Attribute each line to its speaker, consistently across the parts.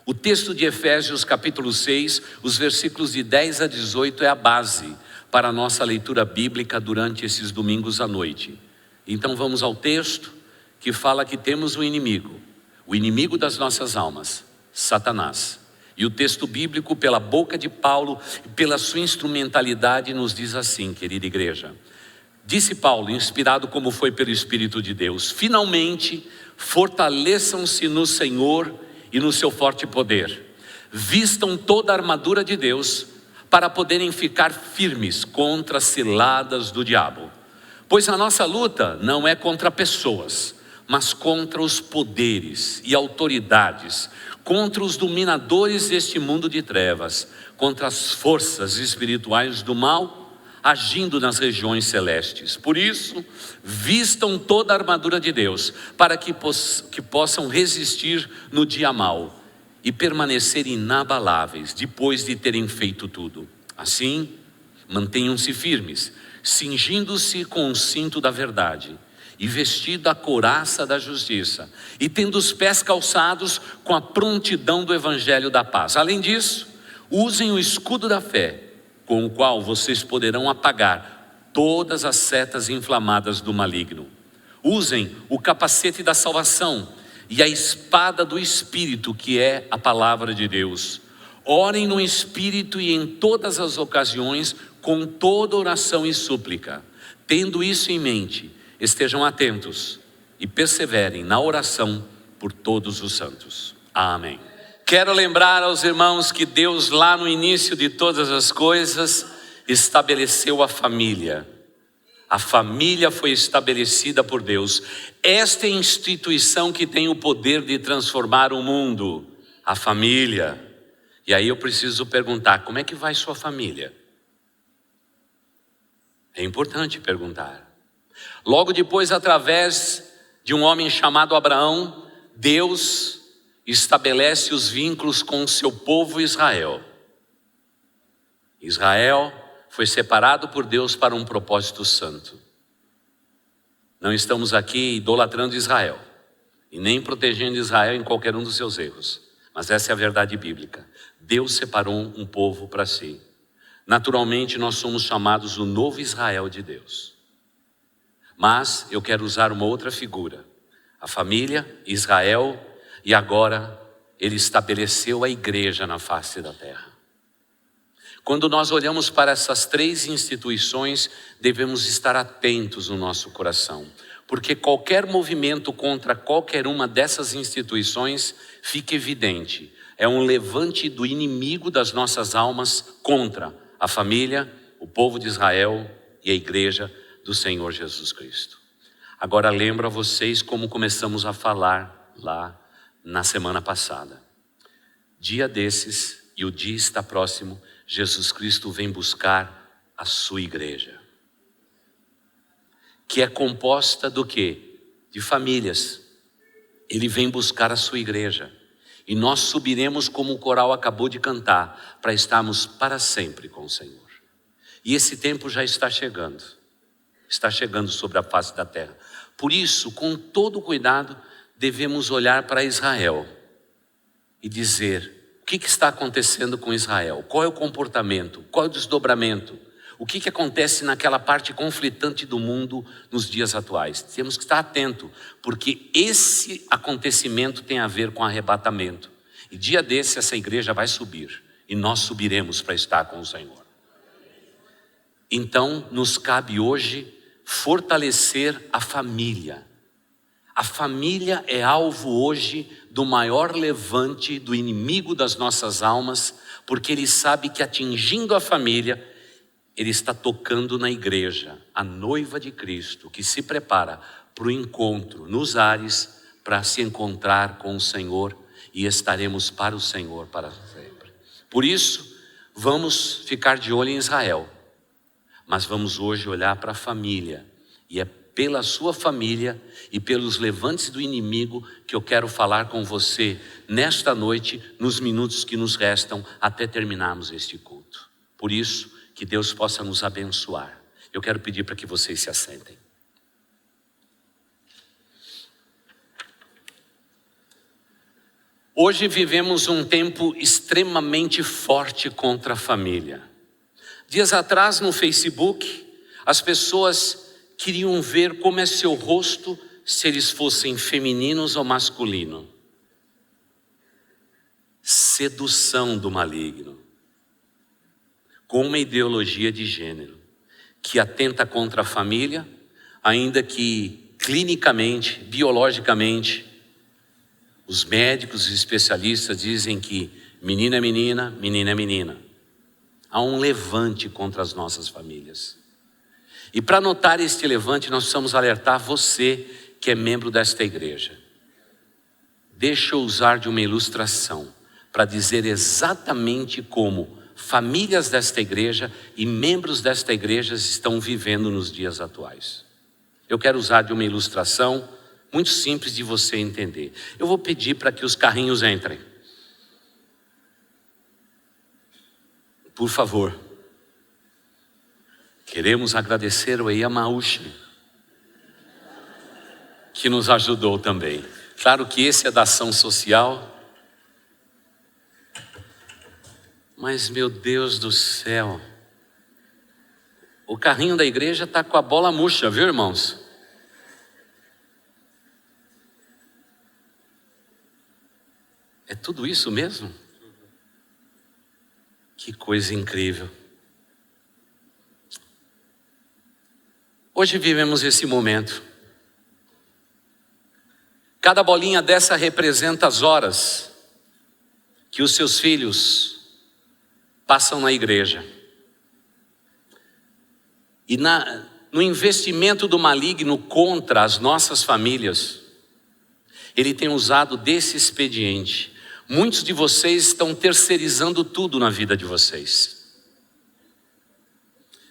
Speaker 1: O texto de Efésios capítulo 6, os versículos de 10 a 18 é a base para a nossa leitura bíblica durante esses domingos à noite. Então vamos ao texto que fala que temos um inimigo, o inimigo das nossas almas, Satanás. E o texto bíblico, pela boca de Paulo e pela sua instrumentalidade, nos diz assim, querida igreja. Disse Paulo, inspirado como foi pelo Espírito de Deus: finalmente fortaleçam-se no Senhor e no seu forte poder. Vistam toda a armadura de Deus para poderem ficar firmes contra as ciladas do diabo. Pois a nossa luta não é contra pessoas, mas contra os poderes e autoridades, contra os dominadores deste mundo de trevas, contra as forças espirituais do mal agindo nas regiões celestes. Por isso, vistam toda a armadura de Deus, para que possam resistir no dia mau e permanecer inabaláveis depois de terem feito tudo. Assim, mantenham-se firmes, cingindo-se com o cinto da verdade e vestido a couraça da justiça, e tendo os pés calçados com a prontidão do evangelho da paz. Além disso, usem o escudo da fé, com o qual vocês poderão apagar todas as setas inflamadas do maligno. Usem o capacete da salvação e a espada do Espírito, que é a palavra de Deus. Orem no Espírito e em todas as ocasiões, com toda oração e súplica. Tendo isso em mente, estejam atentos e perseverem na oração por todos os santos. Amém. Quero lembrar aos irmãos que Deus, lá no início de todas as coisas, estabeleceu a família. A família foi estabelecida por Deus. Esta é a instituição que tem o poder de transformar o mundo, a família. E aí eu preciso perguntar, como é que vai sua família? É importante perguntar. Logo depois, através de um homem chamado Abraão, Deus estabelece os vínculos com o seu povo Israel. Israel foi separado por Deus para um propósito santo. Não estamos aqui idolatrando Israel e nem protegendo Israel em qualquer um dos seus erros, mas essa é a verdade bíblica. Deus separou um povo para si. Naturalmente nós somos chamados o novo Israel de Deus. Mas eu quero usar uma outra figura, a família, Israel, e agora ele estabeleceu a igreja na face da terra. Quando nós olhamos para essas três instituições, devemos estar atentos no nosso coração, porque qualquer movimento contra qualquer uma dessas instituições fica evidente. É um levante do inimigo das nossas almas contra a família, o povo de Israel e a igreja do Senhor Jesus Cristo. Agora lembro a vocês como começamos a falar lá na semana passada. Dia desses, e o dia está próximo, Jesus Cristo vem buscar a sua igreja, que é composta do quê? De famílias. Ele vem buscar a sua igreja, e nós subiremos como o coral acabou de cantar, para estarmos para sempre com o Senhor. E esse tempo já está chegando sobre a face da terra. Por isso, com todo cuidado, devemos olhar para Israel e dizer: o que está acontecendo com Israel? Qual é o comportamento? Qual é o desdobramento? O que acontece naquela parte conflitante do mundo nos dias atuais? Temos que estar atento, porque esse acontecimento tem a ver com arrebatamento. E dia desse essa igreja vai subir, e nós subiremos para estar com o Senhor. Então nos cabe hoje fortalecer a família. A família é alvo hoje do maior levante do inimigo das nossas almas, porque ele sabe que atingindo a família, ele está tocando na igreja, a noiva de Cristo, que se prepara para o encontro nos ares, para se encontrar com o Senhor, e estaremos para o Senhor para sempre. Por isso, vamos ficar de olho em Israel, mas vamos hoje olhar para a família, e é pela sua família e pelos levantes do inimigo que eu quero falar com você nesta noite, nos minutos que nos restam até terminarmos este culto. Por isso, que Deus possa nos abençoar. Eu quero pedir para que vocês se assentem. Hoje vivemos um tempo extremamente forte contra a família. Dias atrás no Facebook, as pessoas queriam ver como é seu rosto, se eles fossem femininos ou masculinos. Sedução do maligno, com uma ideologia de gênero, que atenta contra a família, ainda que clinicamente, biologicamente, os médicos e especialistas dizem que menina é menina, menina é menina. Há um levante contra as nossas famílias. E para notar este levante, nós precisamos alertar você que é membro desta igreja. Deixa eu usar de uma ilustração para dizer exatamente como famílias desta igreja e membros desta igreja estão vivendo nos dias atuais. Eu quero usar de uma ilustração muito simples de você entender. Eu vou pedir para que os carrinhos entrem. Por favor. Queremos agradecer ao Yamauchi, que nos ajudou também. Claro que esse é da ação social. Mas, meu Deus do céu, o carrinho da igreja está com a bola murcha, viu, irmãos? É tudo isso mesmo? Que coisa incrível. Hoje vivemos esse momento. Cada bolinha dessa representa as horas que os seus filhos passam na igreja. E no investimento do maligno contra as nossas famílias, ele tem usado desse expediente. Muitos de vocês estão terceirizando tudo na vida de vocês.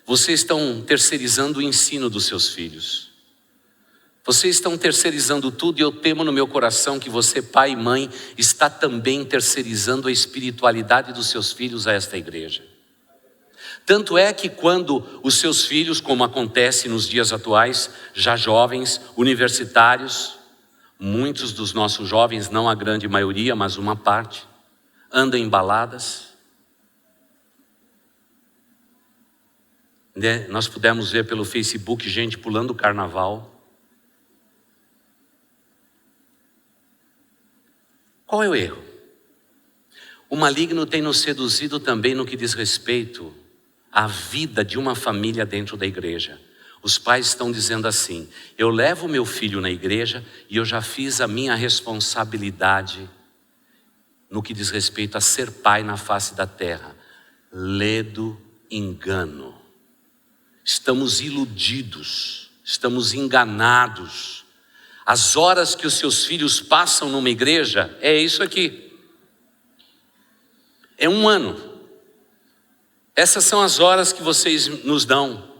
Speaker 1: Vocês estão terceirizando o ensino dos seus filhos. Vocês estão terceirizando tudo, e eu temo no meu coração que você, pai e mãe, está também terceirizando a espiritualidade dos seus filhos a esta igreja. Tanto é que quando os seus filhos, como acontece nos dias atuais, já jovens, universitários, muitos dos nossos jovens, não a grande maioria, mas uma parte, andam em baladas. Nós pudemos ver pelo Facebook gente pulando o carnaval. Qual é o erro? O maligno tem nos seduzido também no que diz respeito à vida de uma família dentro da igreja. Os pais estão dizendo assim: eu levo meu filho na igreja e eu já fiz a minha responsabilidade no que diz respeito a ser pai na face da terra. Ledo engano. Estamos iludidos, estamos enganados. As horas que os seus filhos passam numa igreja é isso aqui. É 1 ano. Essas são as horas que vocês nos dão.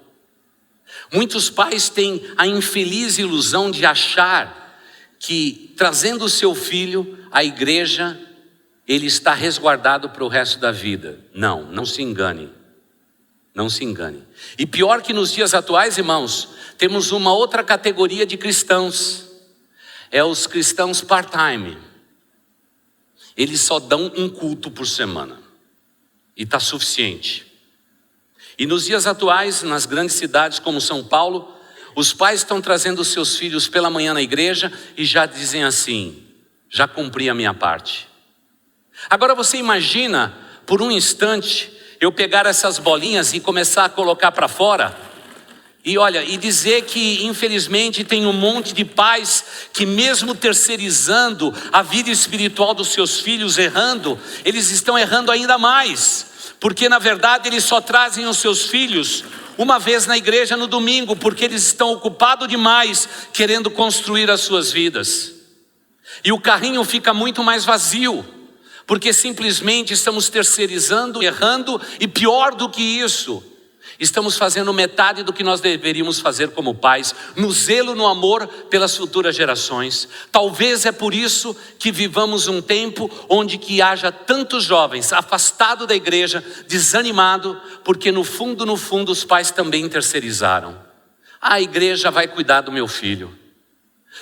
Speaker 1: Muitos pais têm a infeliz ilusão de achar que trazendo o seu filho à igreja, ele está resguardado para o resto da vida. Não, não se engane. Não se engane. E pior que nos dias atuais, irmãos, temos uma outra categoria de cristãos. É os cristãos part-time. Eles só dão um culto por semana. E está suficiente. E nos dias atuais, nas grandes cidades como São Paulo, os pais estão trazendo os seus filhos pela manhã na igreja e já dizem assim: já cumpri a minha parte. Agora você imagina, por um instante, eu pegar essas bolinhas e começar a colocar para fora. E olha, e dizer que infelizmente tem um monte de pais que mesmo terceirizando a vida espiritual dos seus filhos, errando, eles estão errando ainda mais. Porque na verdade eles só trazem os seus filhos uma vez na igreja no domingo, porque eles estão ocupados demais querendo construir as suas vidas. E o carrinho fica muito mais vazio, porque simplesmente estamos terceirizando, errando, e pior do que isso, estamos fazendo metade do que nós deveríamos fazer como pais, no zelo, no amor pelas futuras gerações. Talvez é por isso que vivamos um tempo onde que haja tantos jovens afastados da igreja, desanimado, porque no fundo os pais também terceirizaram. A igreja vai cuidar do meu filho.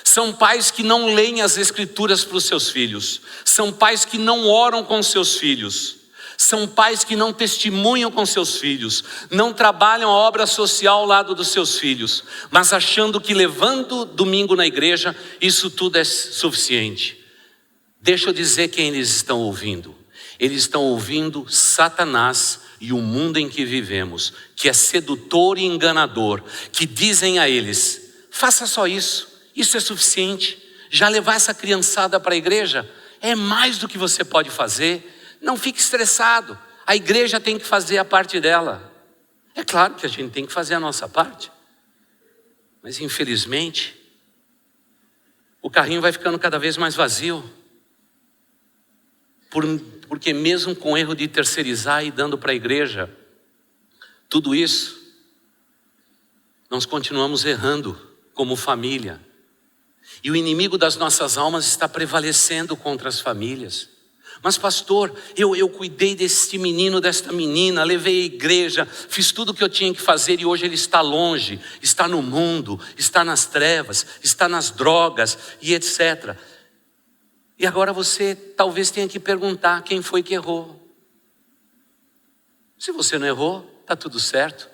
Speaker 1: São pais que não leem as escrituras para os seus filhos. São pais que não oram com seus filhos. São pais que não testemunham com seus filhos. Não trabalham a obra social ao lado dos seus filhos. Mas achando que levando domingo na igreja, isso tudo é suficiente. Deixa eu dizer quem eles estão ouvindo. Eles estão ouvindo Satanás e o mundo em que vivemos, que é sedutor e enganador, que dizem a eles: faça só isso. Isso é suficiente. Já levar essa criançada para a igreja é mais do que você pode fazer. Não fique estressado. A igreja tem que fazer a parte dela. É claro que a gente tem que fazer a nossa parte. Mas infelizmente, o carrinho vai ficando cada vez mais vazio. Porque mesmo com o erro de terceirizar e dando para a igreja tudo isso, nós continuamos errando como família. E o inimigo das nossas almas está prevalecendo contra as famílias. Mas pastor, eu cuidei deste menino, desta menina, levei à igreja, fiz tudo o que eu tinha que fazer e hoje ele está longe, está no mundo, está nas trevas, está nas drogas e etc. E agora você talvez tenha que perguntar quem foi que errou. Se você não errou, está tudo certo.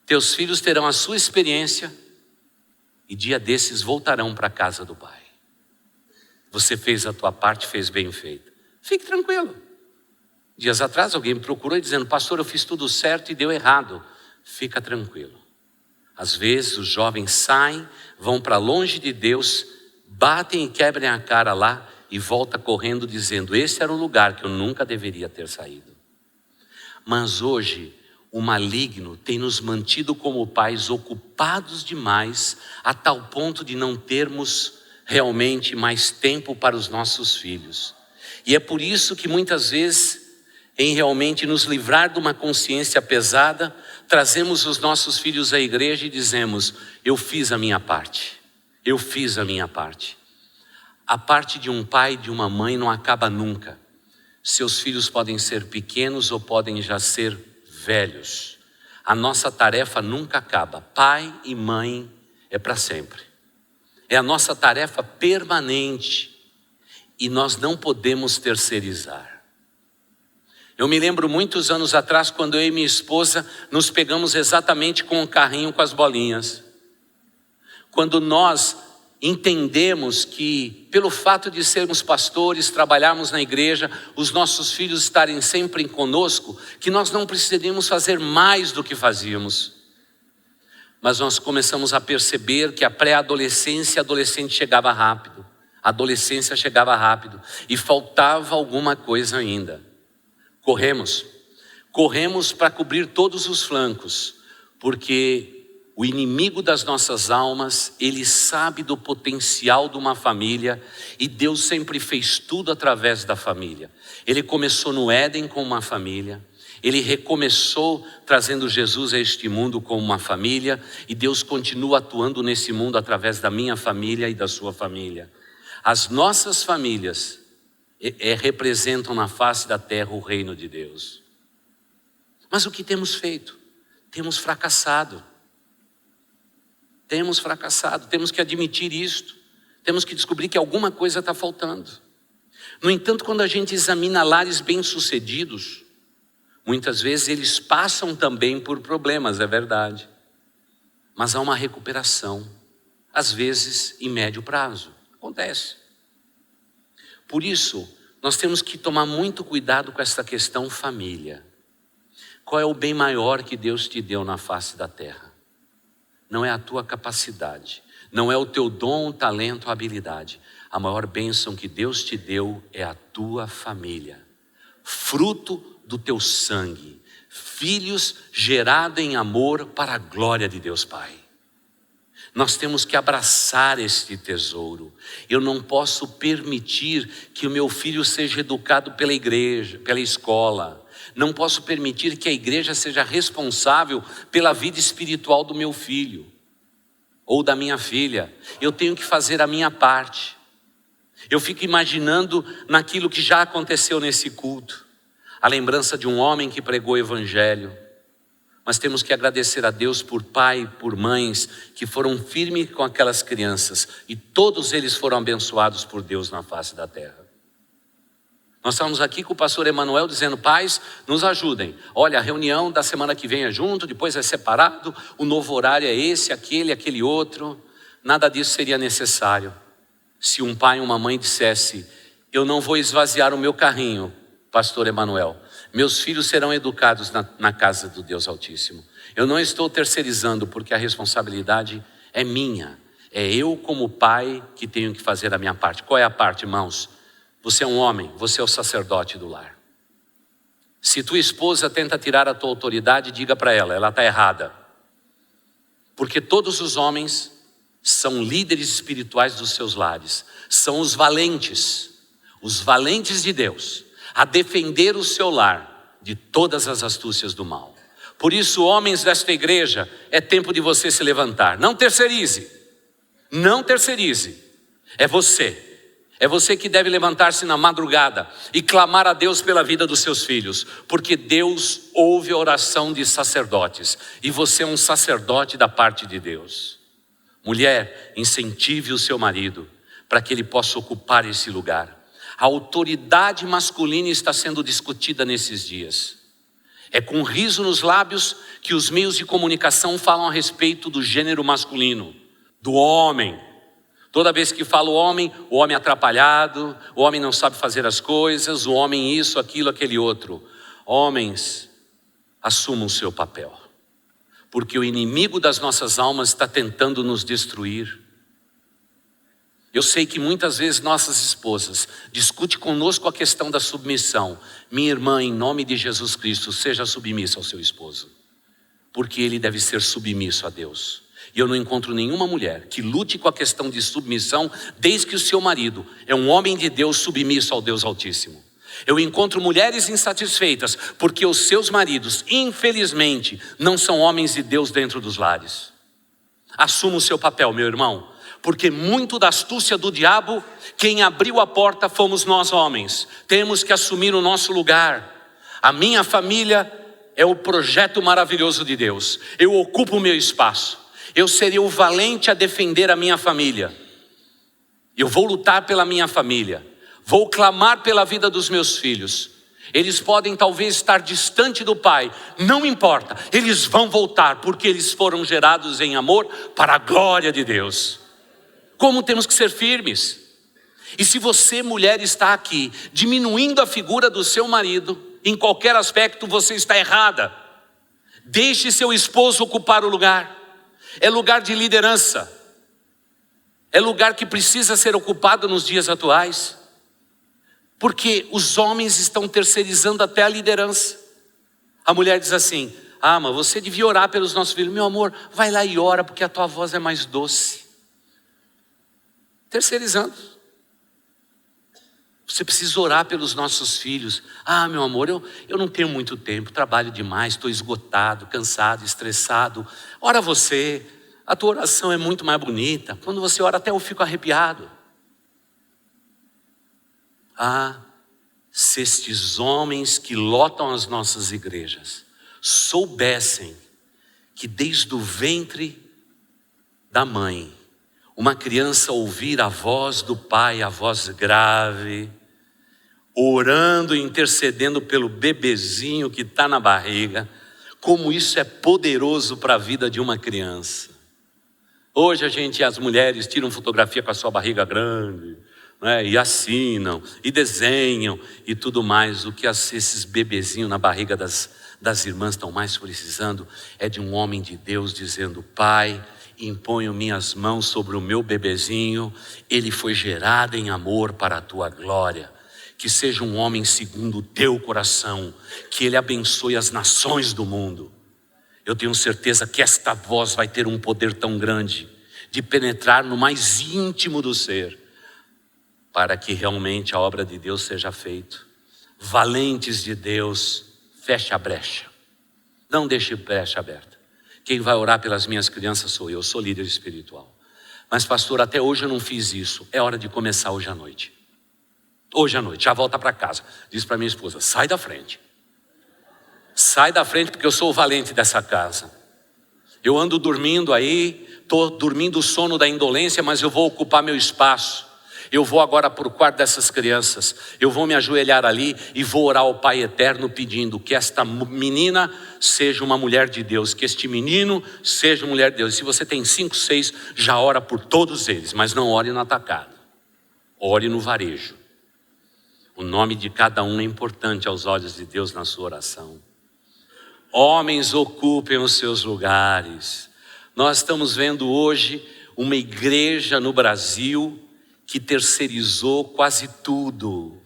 Speaker 1: Teus filhos terão a sua experiência e dia desses voltarão para a casa do Pai. Você fez a tua parte, fez bem feita. Fique tranquilo. Dias atrás alguém me procurou dizendo: pastor, eu fiz tudo certo e deu errado. Fica tranquilo. Às vezes os jovens saem, vão para longe de Deus, batem e quebrem a cara lá e voltam correndo dizendo: esse era o lugar que eu nunca deveria ter saído. Mas hoje o maligno tem nos mantido como pais ocupados demais, a tal ponto de não termos realmente mais tempo para os nossos filhos. E é por isso que muitas vezes, em realmente nos livrar de uma consciência pesada, trazemos os nossos filhos à igreja e dizemos: eu fiz a minha parte, eu fiz a minha parte. A parte de um pai e de uma mãe não acaba nunca. Seus filhos podem ser pequenos ou podem já ser velhos. A nossa tarefa nunca acaba. Pai e mãe é para sempre. É a nossa tarefa permanente e nós não podemos terceirizar. Eu me lembro muitos anos atrás, quando eu e minha esposa nos pegamos exatamente com o carrinho com as bolinhas. Quando nós entendemos que, pelo fato de sermos pastores, trabalharmos na igreja, os nossos filhos estarem sempre conosco, que nós não precisaríamos fazer mais do que fazíamos. Mas nós começamos a perceber que a pré-adolescência, a adolescente chegava rápido, a adolescência chegava rápido e faltava alguma coisa ainda. Corremos para cobrir todos os flancos, porque o inimigo das nossas almas, ele sabe do potencial de uma família e Deus sempre fez tudo através da família. Ele começou no Éden com uma família, ele recomeçou trazendo Jesus a este mundo com uma família e Deus continua atuando nesse mundo através da minha família e da sua família. As nossas famílias representam na face da terra o reino de Deus. Mas o que temos feito? Temos fracassado. Temos que admitir isto. Temos que descobrir que alguma coisa está faltando. No entanto, quando a gente examina lares bem-sucedidos, muitas vezes eles passam também por problemas, é verdade. Mas há uma recuperação, às vezes em médio prazo. Acontece. Por isso, nós temos que tomar muito cuidado com essa questão família. Qual é o bem maior que Deus te deu na face da terra? Não é a tua capacidade, não é o teu dom, talento, habilidade. A maior bênção que Deus te deu é a tua família, fruto do teu sangue, filhos gerados em amor para a glória de Deus Pai. Nós temos que abraçar este tesouro. Eu não posso permitir que o meu filho seja educado pela igreja, pela escola. Não posso permitir que a igreja seja responsável pela vida espiritual do meu filho ou da minha filha. Eu tenho que fazer a minha parte. Eu fico imaginando naquilo que já aconteceu nesse culto. A lembrança de um homem que pregou o evangelho. Mas temos que agradecer a Deus por pai, por mães que foram firmes com aquelas crianças. E todos eles foram abençoados por Deus na face da terra. Nós estamos aqui com o pastor Emanuel dizendo: pais, nos ajudem. Olha, a reunião da semana que vem é junto, depois é separado. O novo horário é esse, aquele outro. Nada disso seria necessário se um pai e uma mãe dissesse: eu não vou esvaziar o meu carrinho, pastor Emanuel. Meus filhos serão educados na casa do Deus Altíssimo. Eu não estou terceirizando, porque a responsabilidade é minha. É eu como pai que tenho que fazer a minha parte. Qual é a parte, irmãos? Você é um homem, você é o sacerdote do lar. Se tua esposa tenta tirar a tua autoridade, diga para ela está errada. Porque todos os homens são líderes espirituais dos seus lares. São os valentes de Deus, a defender o seu lar de todas as astúcias do mal. Por isso, homens desta igreja, é tempo de você se levantar. Não terceirize. É você que deve levantar-se na madrugada e clamar a Deus pela vida dos seus filhos, porque Deus ouve a oração de sacerdotes e você é um sacerdote da parte de Deus. Mulher, incentive o seu marido para que ele possa ocupar esse lugar. A autoridade masculina está sendo discutida nesses dias. É com riso nos lábios que os meios de comunicação falam a respeito do gênero masculino, do homem. Toda vez que fala o homem atrapalhado, o homem não sabe fazer as coisas, o homem isso, aquilo, aquele outro. Homens, assumam o seu papel, porque o inimigo das nossas almas está tentando nos destruir. Eu sei que muitas vezes nossas esposas discutem conosco a questão da submissão. Minha irmã, em nome de Jesus Cristo, seja submissa ao seu esposo, porque ele deve ser submisso a Deus. E eu não encontro nenhuma mulher que lute com a questão de submissão desde que o seu marido é um homem de Deus submisso ao Deus Altíssimo. Eu encontro mulheres insatisfeitas porque os seus maridos, infelizmente, não são homens de Deus dentro dos lares. Assuma o seu papel, meu irmão, porque muito da astúcia do diabo, quem abriu a porta fomos nós homens. Temos que assumir o nosso lugar. A minha família é o projeto maravilhoso de Deus. Eu ocupo o meu espaço. Eu serei o valente a defender a minha família. Eu vou lutar pela minha família. Vou clamar pela vida dos meus filhos. Eles podem talvez estar distante do pai, não importa, eles vão voltar, porque eles foram gerados em amor para a glória de Deus. Como temos que ser firmes. E se você, mulher, está aqui diminuindo a figura do seu marido, em qualquer aspecto você está errada. Deixe seu esposo ocupar o lugar. É lugar de liderança. É lugar que precisa ser ocupado nos dias atuais. Porque os homens estão terceirizando até a liderança. A mulher diz assim: mas você devia orar pelos nossos filhos. Meu amor, vai lá e ora, porque a tua voz é mais doce. Terceirizando. Você precisa orar pelos nossos filhos. Meu amor, eu não tenho muito tempo, trabalho demais, estou esgotado, cansado, estressado. Ora você, a tua oração é muito mais bonita. Quando você ora até eu fico arrepiado. Se estes homens que lotam as nossas igrejas soubessem que desde o ventre da mãe, uma criança ouvir a voz do pai, a voz grave, orando e intercedendo pelo bebezinho que está na barriga, como isso é poderoso para a vida de uma criança. Hoje as mulheres tiram fotografia com a sua barriga grande, né, e assinam, e desenham, e tudo mais. O que esses bebezinhos na barriga das irmãs estão mais precisando é de um homem de Deus dizendo: Pai, imponho minhas mãos sobre o meu bebezinho, ele foi gerado em amor para a tua glória. Que seja um homem segundo o teu coração, que ele abençoe as nações do mundo. Eu tenho certeza que esta voz vai ter um poder tão grande de penetrar no mais íntimo do ser, para que realmente a obra de Deus seja feita. Valentes de Deus, feche a brecha. Não deixe brecha aberta. Quem vai orar pelas minhas crianças sou eu sou líder espiritual. Mas pastor, até hoje eu não fiz isso. É hora de começar hoje à noite. Hoje à noite, já volta para casa. Diz para minha esposa: sai da frente. Sai da frente, porque eu sou o valente dessa casa. Eu ando dormindo aí, estou dormindo o sono da indolência, mas eu vou ocupar meu espaço. Eu vou agora para o quarto dessas crianças. Eu vou me ajoelhar ali e vou orar ao Pai Eterno pedindo que esta menina seja uma mulher de Deus, que este menino seja uma mulher de Deus. Se você tem 5, 6, já ora por todos eles, mas não ore no atacado. Ore no varejo. O nome de cada um é importante aos olhos de Deus na sua oração. Homens, ocupem os seus lugares. Nós estamos vendo hoje uma igreja no Brasil que terceirizou quase tudo.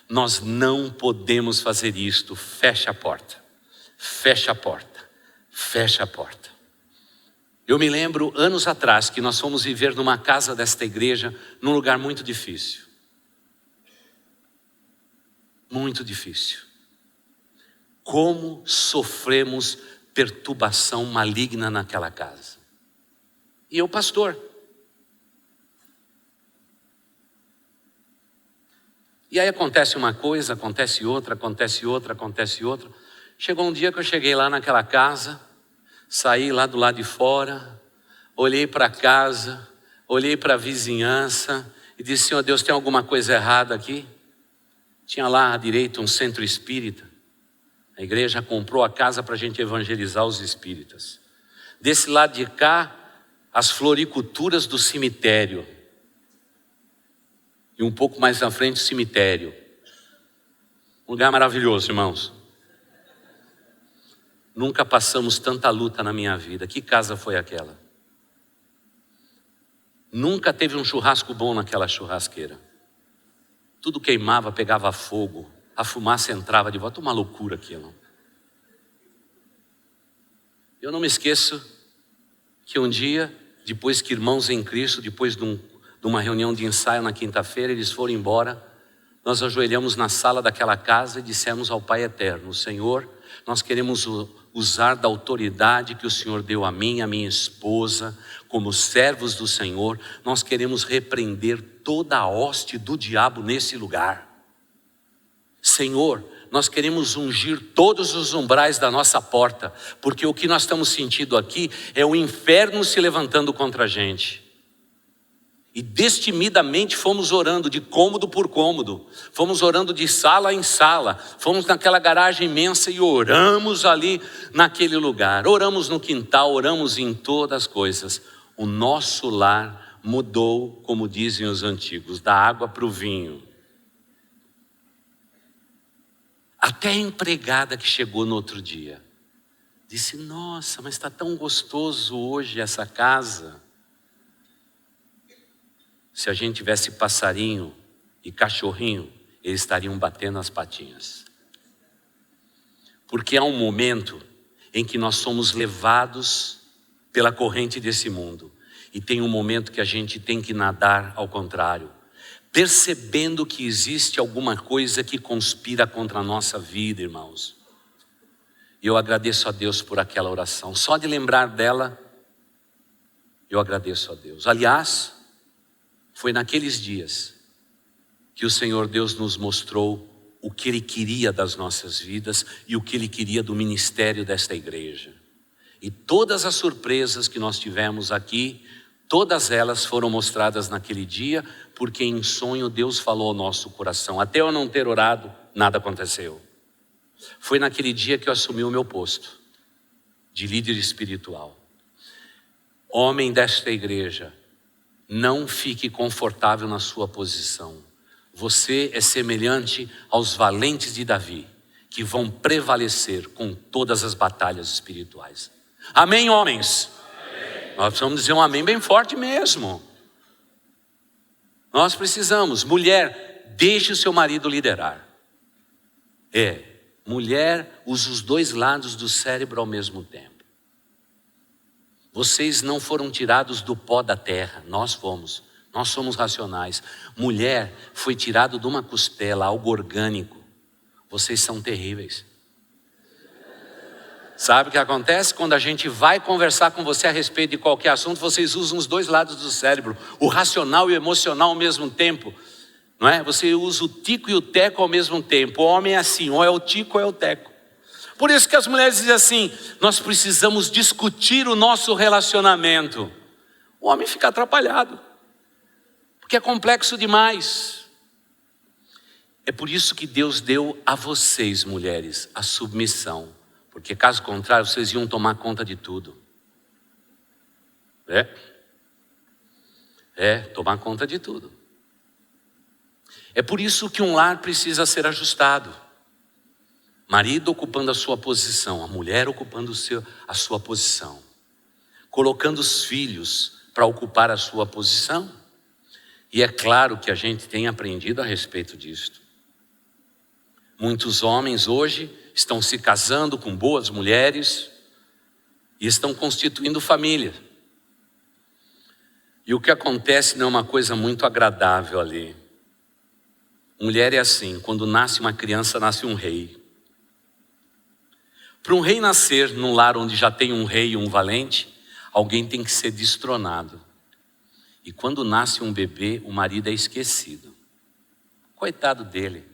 Speaker 1: Nós não podemos fazer isto. Fecha a porta, fecha a porta, fecha a porta. Eu me lembro anos atrás que nós fomos viver numa casa desta igreja, num lugar muito difícil. Muito difícil. Como sofremos perturbação maligna naquela casa. E eu, pastor. E aí acontece uma coisa, acontece outra, acontece outra, acontece outra. Chegou um dia que eu cheguei lá naquela casa, saí lá do lado de fora, olhei para a casa, olhei para a vizinhança e disse: Senhor Deus, tem alguma coisa errada aqui? Tinha lá à direita um centro espírita. A igreja comprou a casa para a gente evangelizar os espíritas. Desse lado de cá, as floriculturas do cemitério. E um pouco mais na frente, o cemitério. Um lugar maravilhoso, irmãos. Nunca passamos tanta luta na minha vida. Que casa foi aquela? Nunca teve um churrasco bom naquela churrasqueira. Tudo queimava, pegava fogo. A fumaça entrava de volta. Uma loucura aquilo. Eu não me esqueço que um dia, depois que irmãos em Cristo, depois de uma reunião de ensaio na quinta-feira, eles foram embora, nós ajoelhamos na sala daquela casa e dissemos ao Pai Eterno: Senhor, nós queremos usar da autoridade que o Senhor deu a mim, a minha esposa, como servos do Senhor, nós queremos repreender toda a hoste do diabo nesse lugar. Senhor, nós queremos ungir todos os umbrais da nossa porta, porque o que nós estamos sentindo aqui é o inferno se levantando contra a gente. E destemidamente fomos orando de cômodo por cômodo, fomos orando de sala em sala, fomos naquela garagem imensa e oramos ali naquele lugar, oramos no quintal, oramos em todas as coisas. O nosso lar mudou, como dizem os antigos, da água para o vinho. Até a empregada que chegou no outro dia disse: nossa, mas está tão gostoso hoje essa casa. Se a gente tivesse passarinho e cachorrinho, eles estariam batendo as patinhas. Porque há um momento em que nós somos levados pela corrente desse mundo. E tem um momento que a gente tem que nadar ao contrário. Percebendo que existe alguma coisa que conspira contra a nossa vida, irmãos. E eu agradeço a Deus por aquela oração. Só de lembrar dela, eu agradeço a Deus. Aliás, foi naqueles dias que o Senhor Deus nos mostrou o que Ele queria das nossas vidas e o que Ele queria do ministério desta igreja. E todas as surpresas que nós tivemos aqui, todas elas foram mostradas naquele dia, porque em sonho Deus falou ao nosso coração. Até eu não ter orado, nada aconteceu. Foi naquele dia que eu assumi o meu posto de líder espiritual. Homem desta igreja, não fique confortável na sua posição. Você é semelhante aos valentes de Davi, que vão prevalecer com todas as batalhas espirituais. Amém, homens? Amém. Nós precisamos dizer um amém bem forte mesmo. Nós precisamos. Mulher, deixe o seu marido liderar. Mulher usa os dois lados do cérebro ao mesmo tempo. Vocês não foram tirados do pó da terra, nós fomos. Nós somos racionais. Mulher foi tirado de uma costela, algo orgânico. Vocês são terríveis. Sabe o que acontece? Quando a gente vai conversar com você a respeito de qualquer assunto, vocês usam os dois lados do cérebro, o racional e o emocional ao mesmo tempo. Não é? Você usa o tico e o teco ao mesmo tempo. O homem é assim, ou é o tico ou é o teco. Por isso que as mulheres dizem assim: nós precisamos discutir o nosso relacionamento. O homem fica atrapalhado, porque é complexo demais. É por isso que Deus deu a vocês, mulheres, a submissão. Porque caso contrário, vocês iam tomar conta de tudo. Tomar conta de tudo. É por isso que um lar precisa ser ajustado. Marido ocupando a sua posição, a mulher ocupando a sua posição. Colocando os filhos para ocupar a sua posição. E é claro que a gente tem aprendido a respeito disto. Muitos homens hoje estão se casando com boas mulheres e estão constituindo família. E o que acontece não é uma coisa muito agradável ali. Mulher é assim: quando nasce uma criança, nasce um rei. Para um rei nascer num lar onde já tem um rei e um valente, alguém tem que ser destronado. E quando nasce um bebê, o marido é esquecido. Coitado dele,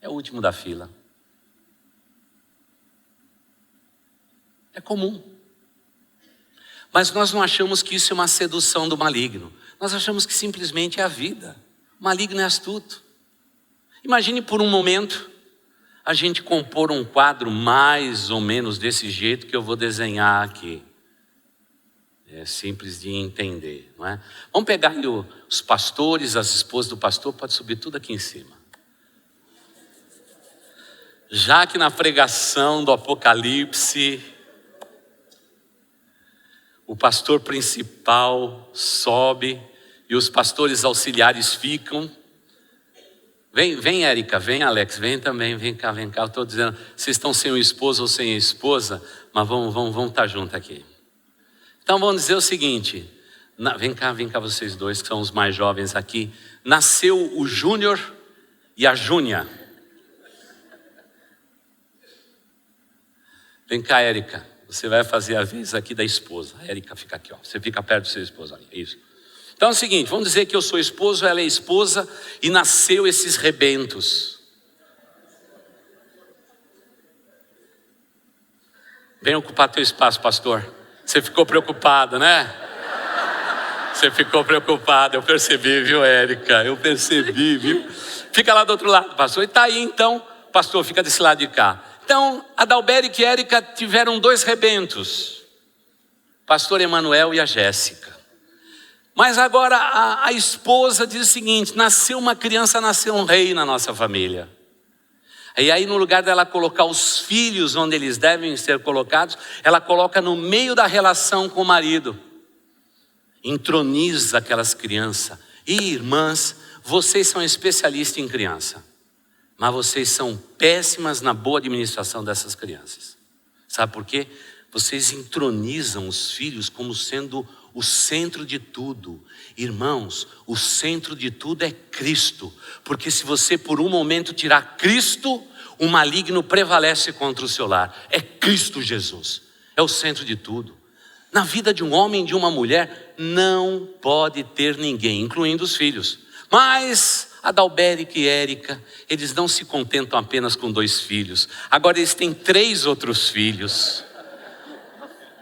Speaker 1: é o último da fila. É comum. Mas nós não achamos que isso é uma sedução do maligno. Nós achamos que simplesmente é a vida. O maligno é astuto. Imagine por um momento a gente compor um quadro mais ou menos desse jeito que eu vou desenhar aqui. É simples de entender, não é? Vamos pegar aí os pastores, as esposas do pastor, pode subir tudo aqui em cima. Já que na pregação do Apocalipse, o pastor principal sobe e os pastores auxiliares ficam. Vem Érica, vem Alex, vem também, vem cá. Eu estou dizendo, vocês estão sem o esposo ou sem a esposa, mas vamos estar juntos aqui. Então vamos dizer o seguinte, vem cá vocês dois que são os mais jovens aqui. Nasceu o Júnior e a Júnia. Vem cá, Érica, você vai fazer a vez aqui da esposa. A Érica fica aqui, ó. Você fica perto do seu esposo ali, é isso. Então é o seguinte, vamos dizer que eu sou esposo, ela é esposa e nasceu esses rebentos. Vem ocupar teu espaço, pastor. Você ficou preocupado, né? Você ficou preocupado, eu percebi, viu, Érica? Eu percebi, viu? Fica lá do outro lado, pastor. E tá aí então, pastor, fica desse lado de cá. Então, Adalberic e Érica tiveram 2 rebentos. Pastor Emanuel e a Jéssica. Mas agora a esposa diz o seguinte: nasceu uma criança, nasceu um rei na nossa família. E aí no lugar dela colocar os filhos onde eles devem ser colocados, ela coloca no meio da relação com o marido. Entroniza aquelas crianças. E irmãs, vocês são especialistas em criança. Mas vocês são péssimas na boa administração dessas crianças. Sabe por quê? Vocês entronizam os filhos como sendo o centro de tudo. Irmãos, o centro de tudo é Cristo. Porque se você por um momento tirar Cristo, o maligno prevalece contra o seu lar. É Cristo Jesus. É o centro de tudo. Na vida de um homem e de uma mulher, não pode ter ninguém, incluindo os filhos. Mas Adalberic e Érica, eles não se contentam apenas com 2 filhos. Agora eles têm 3 outros filhos.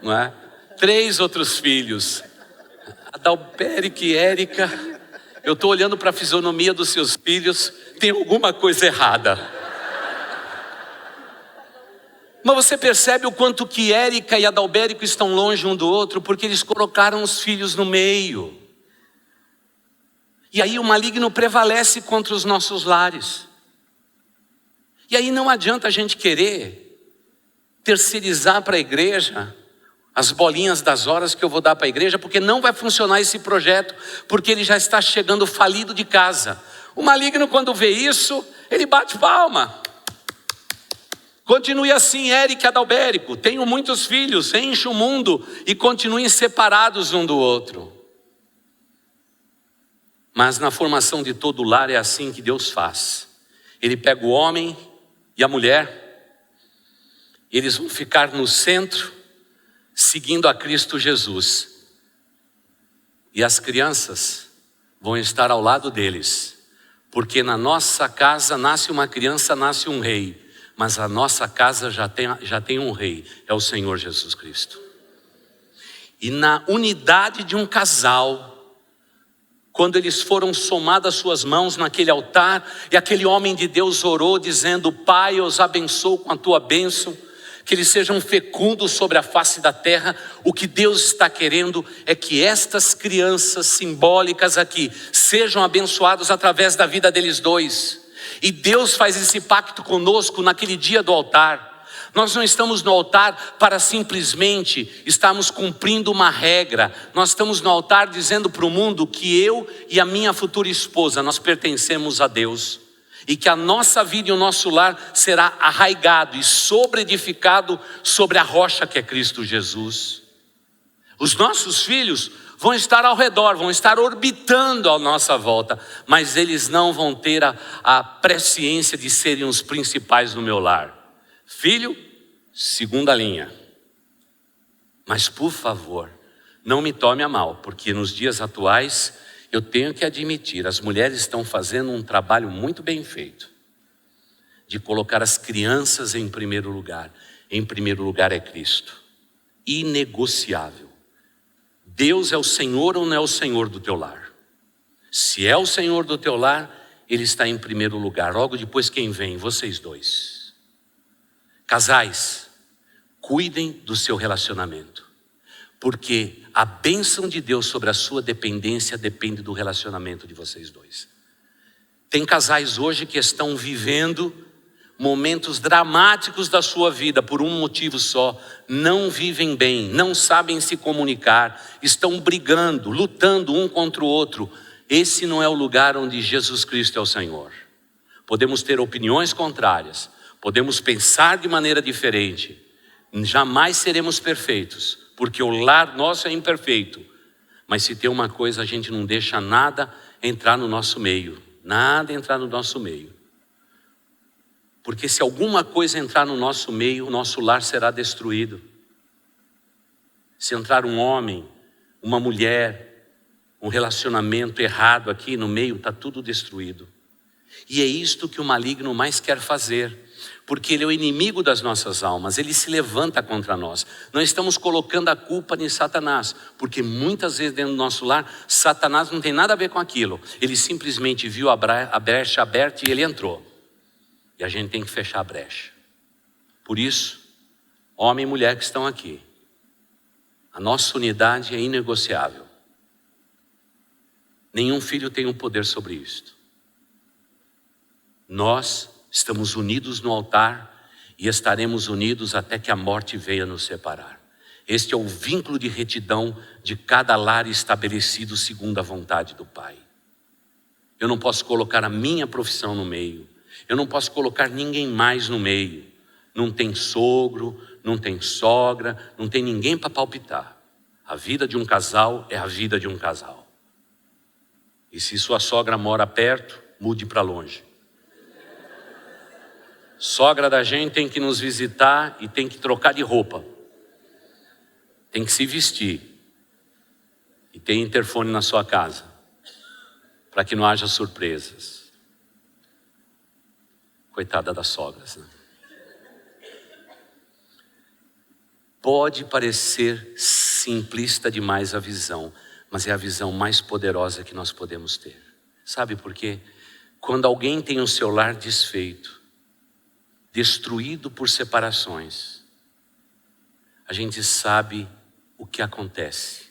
Speaker 1: Não é? 3 outros filhos. Adalberic e Érica, eu estou olhando para a fisionomia dos seus filhos, tem alguma coisa errada. Mas você percebe o quanto que Érica e Adalberico estão longe um do outro, porque eles colocaram os filhos no meio. E aí o maligno prevalece contra os nossos lares. E aí não adianta a gente querer terceirizar para a igreja as bolinhas das horas que eu vou dar para a igreja, porque não vai funcionar esse projeto, porque ele já está chegando falido de casa. O maligno, quando vê isso, ele bate palma. Continue assim, Érica e Adalberico, tenham muitos filhos, enche o mundo e continuem separados um do outro. Mas na formação de todo lar é assim que Deus faz. Ele pega o homem e a mulher, eles vão ficar no centro, seguindo a Cristo Jesus. E as crianças vão estar ao lado deles, porque na nossa casa nasce uma criança, nasce um rei. mas a nossa casa já tem um rei, é o Senhor Jesus Cristo. E na unidade de um casal, quando eles foram somar as suas mãos naquele altar, e aquele homem de Deus orou dizendo: Pai, eu os abençoo com a tua bênção, que eles sejam fecundos sobre a face da terra. O que Deus está querendo é que estas crianças simbólicas aqui sejam abençoados através da vida deles dois. E Deus faz esse pacto conosco naquele dia do altar. Nós não estamos no altar para simplesmente estarmos cumprindo uma regra. Nós estamos no altar dizendo para o mundo que eu e a minha futura esposa, nós pertencemos a Deus. E que a nossa vida e o nosso lar será arraigado e sobreedificado sobre a rocha que é Cristo Jesus. Os nossos filhos vão estar ao redor, vão estar orbitando à nossa volta, mas eles não vão ter a presciência de serem os principais no meu lar. Filho, segunda linha. Mas por favor, não me tome a mal, porque nos dias atuais eu tenho que admitir, as mulheres estão fazendo um trabalho muito bem feito de colocar as crianças em primeiro lugar. Em primeiro lugar é Cristo, inegociável. Deus é o Senhor ou não é o Senhor do teu lar? Se é o Senhor do teu lar, Ele está em primeiro lugar. Logo depois quem vem? Vocês dois. Casais, cuidem do seu relacionamento, porque a bênção de Deus sobre a sua dependência depende do relacionamento de vocês dois. Tem casais hoje que estão vivendo momentos dramáticos da sua vida por um motivo só: não vivem bem, não sabem se comunicar, estão brigando, lutando um contra o outro. Esse não é o lugar onde Jesus Cristo é o Senhor. Podemos ter opiniões contrárias, podemos pensar de maneira diferente, jamais seremos perfeitos, porque o lar nosso é imperfeito. Mas se tem uma coisa, a gente não deixa nada entrar no nosso meio. Nada entrar no nosso meio. Porque se alguma coisa entrar no nosso meio, o nosso lar será destruído. Se entrar um homem, uma mulher, um relacionamento errado aqui no meio, está tudo destruído. E é isto que o maligno mais quer fazer. Porque ele é o inimigo das nossas almas, ele se levanta contra nós. Nós estamos colocando a culpa em Satanás, porque muitas vezes dentro do nosso lar, Satanás não tem nada a ver com aquilo. Ele simplesmente viu a brecha aberta e ele entrou. E a gente tem que fechar a brecha. Por isso, homem e mulher que estão aqui, a nossa unidade é inegociável. Nenhum filho tem um poder sobre isto. Nós estamos unidos no altar e estaremos unidos até que a morte venha nos separar. Este é o vínculo de retidão de cada lar estabelecido segundo a vontade do Pai. Eu não posso colocar a minha profissão no meio. Eu não posso colocar ninguém mais no meio. Não tem sogro, não tem sogra, não tem ninguém para palpitar. A vida de um casal é a vida de um casal. E se sua sogra mora perto, mude para longe. Sogra da gente tem que nos visitar e tem que trocar de roupa. Tem que se vestir. E tem interfone na sua casa, para que não haja surpresas. Coitada das sogras, né? Pode parecer simplista demais a visão, mas é a visão mais poderosa que nós podemos ter. Sabe por quê? Quando alguém tem o seu lar desfeito, destruído por separações, a gente sabe o que acontece.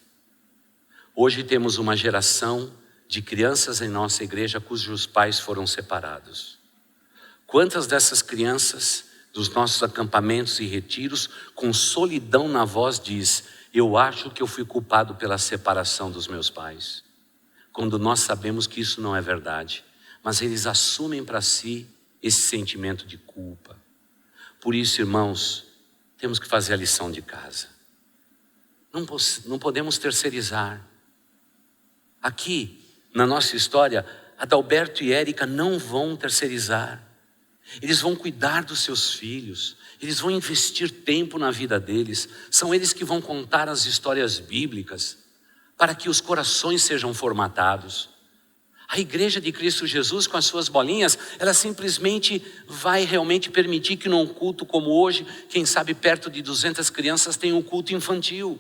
Speaker 1: Hoje temos uma geração de crianças em nossa igreja cujos pais foram separados. Quantas dessas crianças dos nossos acampamentos e retiros, com solidão na voz, diz: eu acho que eu fui culpado pela separação dos meus pais. Quando nós sabemos que isso não é verdade, mas eles assumem para si esse sentimento de culpa. Por isso, irmãos, temos que fazer a lição de casa. Não podemos terceirizar. Aqui, na nossa história, Adalberto e Érica não vão terceirizar. Eles vão cuidar dos seus filhos. Eles vão investir tempo na vida deles. São eles que vão contar as histórias bíblicas para que os corações sejam formatados. A igreja de Cristo Jesus, com as suas bolinhas, ela simplesmente vai realmente permitir que num culto como hoje, quem sabe perto de 200 crianças tenham um culto infantil.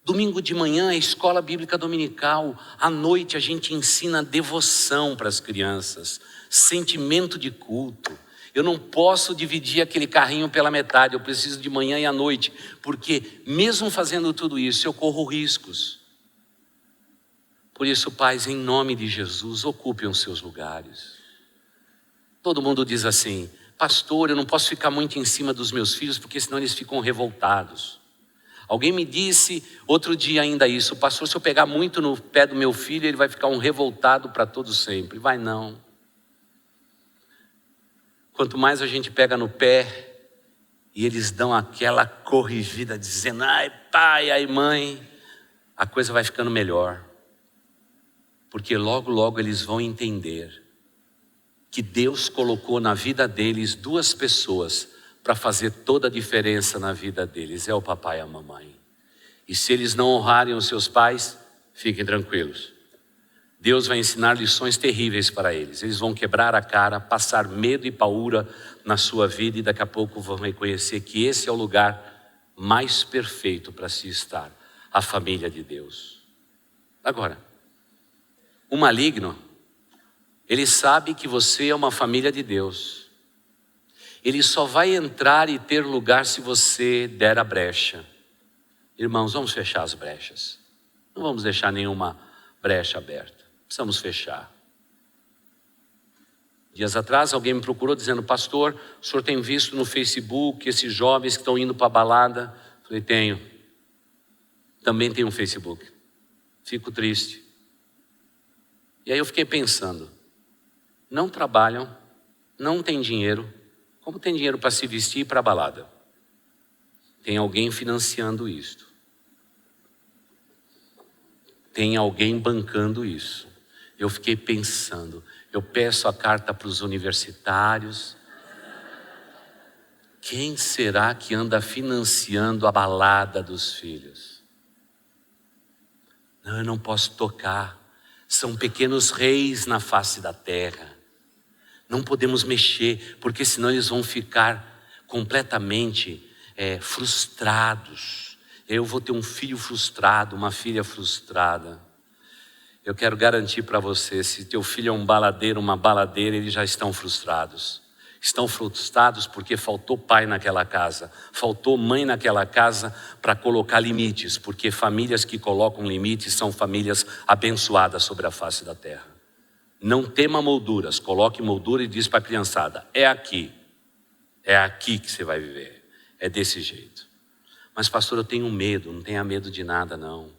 Speaker 1: Domingo de manhã é escola bíblica dominical. À noite a gente ensina devoção para as crianças, sentimento de culto. Eu não posso dividir aquele carrinho pela metade, eu preciso de manhã e à noite, porque mesmo fazendo tudo isso, eu corro riscos. Por isso, pais, em nome de Jesus, ocupem os seus lugares. Todo mundo diz assim: pastor, eu não posso ficar muito em cima dos meus filhos, porque senão eles ficam revoltados. Alguém me disse outro dia ainda isso: pastor, se eu pegar muito no pé do meu filho, ele vai ficar um revoltado para todo sempre. Vai não. Quanto mais a gente pega no pé, e eles dão aquela corrigida, dizendo: ai pai, ai mãe, a coisa vai ficando melhor. Porque logo, logo eles vão entender que Deus colocou na vida deles duas pessoas para fazer toda a diferença na vida deles. É o papai e a mamãe. E se eles não honrarem os seus pais, fiquem tranquilos. Deus vai ensinar lições terríveis para eles. Eles vão quebrar a cara, passar medo e paura na sua vida, e daqui a pouco vão reconhecer que esse é o lugar mais perfeito para se estar, a família de Deus. Agora, o maligno, ele sabe que você é uma família de Deus. Ele só vai entrar e ter lugar se você der a brecha. Irmãos, vamos fechar as brechas. Não vamos deixar nenhuma brecha aberta. Precisamos fechar. Dias atrás alguém me procurou dizendo: pastor, o senhor tem visto no Facebook esses jovens que estão indo para a balada? Falei: tenho. Também tenho um Facebook. Fico triste. E aí eu fiquei pensando: não trabalham, não têm dinheiro, como tem dinheiro para se vestir e ir para a balada? Tem alguém financiando isto. Tem alguém bancando isso. Eu fiquei pensando, eu peço a carta para os universitários. Quem será que anda financiando a balada dos filhos? Não, eu não posso tocar. São pequenos reis na face da terra. Não podemos mexer, porque senão eles vão ficar completamente frustrados. Eu vou ter um filho frustrado, uma filha frustrada. Eu quero garantir para você, se teu filho é um baladeiro, uma baladeira, eles já estão frustrados. Estão frustrados porque faltou pai naquela casa, faltou mãe naquela casa para colocar limites, porque famílias que colocam limites são famílias abençoadas sobre a face da terra. Não tema molduras, coloque moldura e diz para a criançada: é aqui que você vai viver, é desse jeito. Mas pastor, eu tenho medo. Não tenha medo de nada não,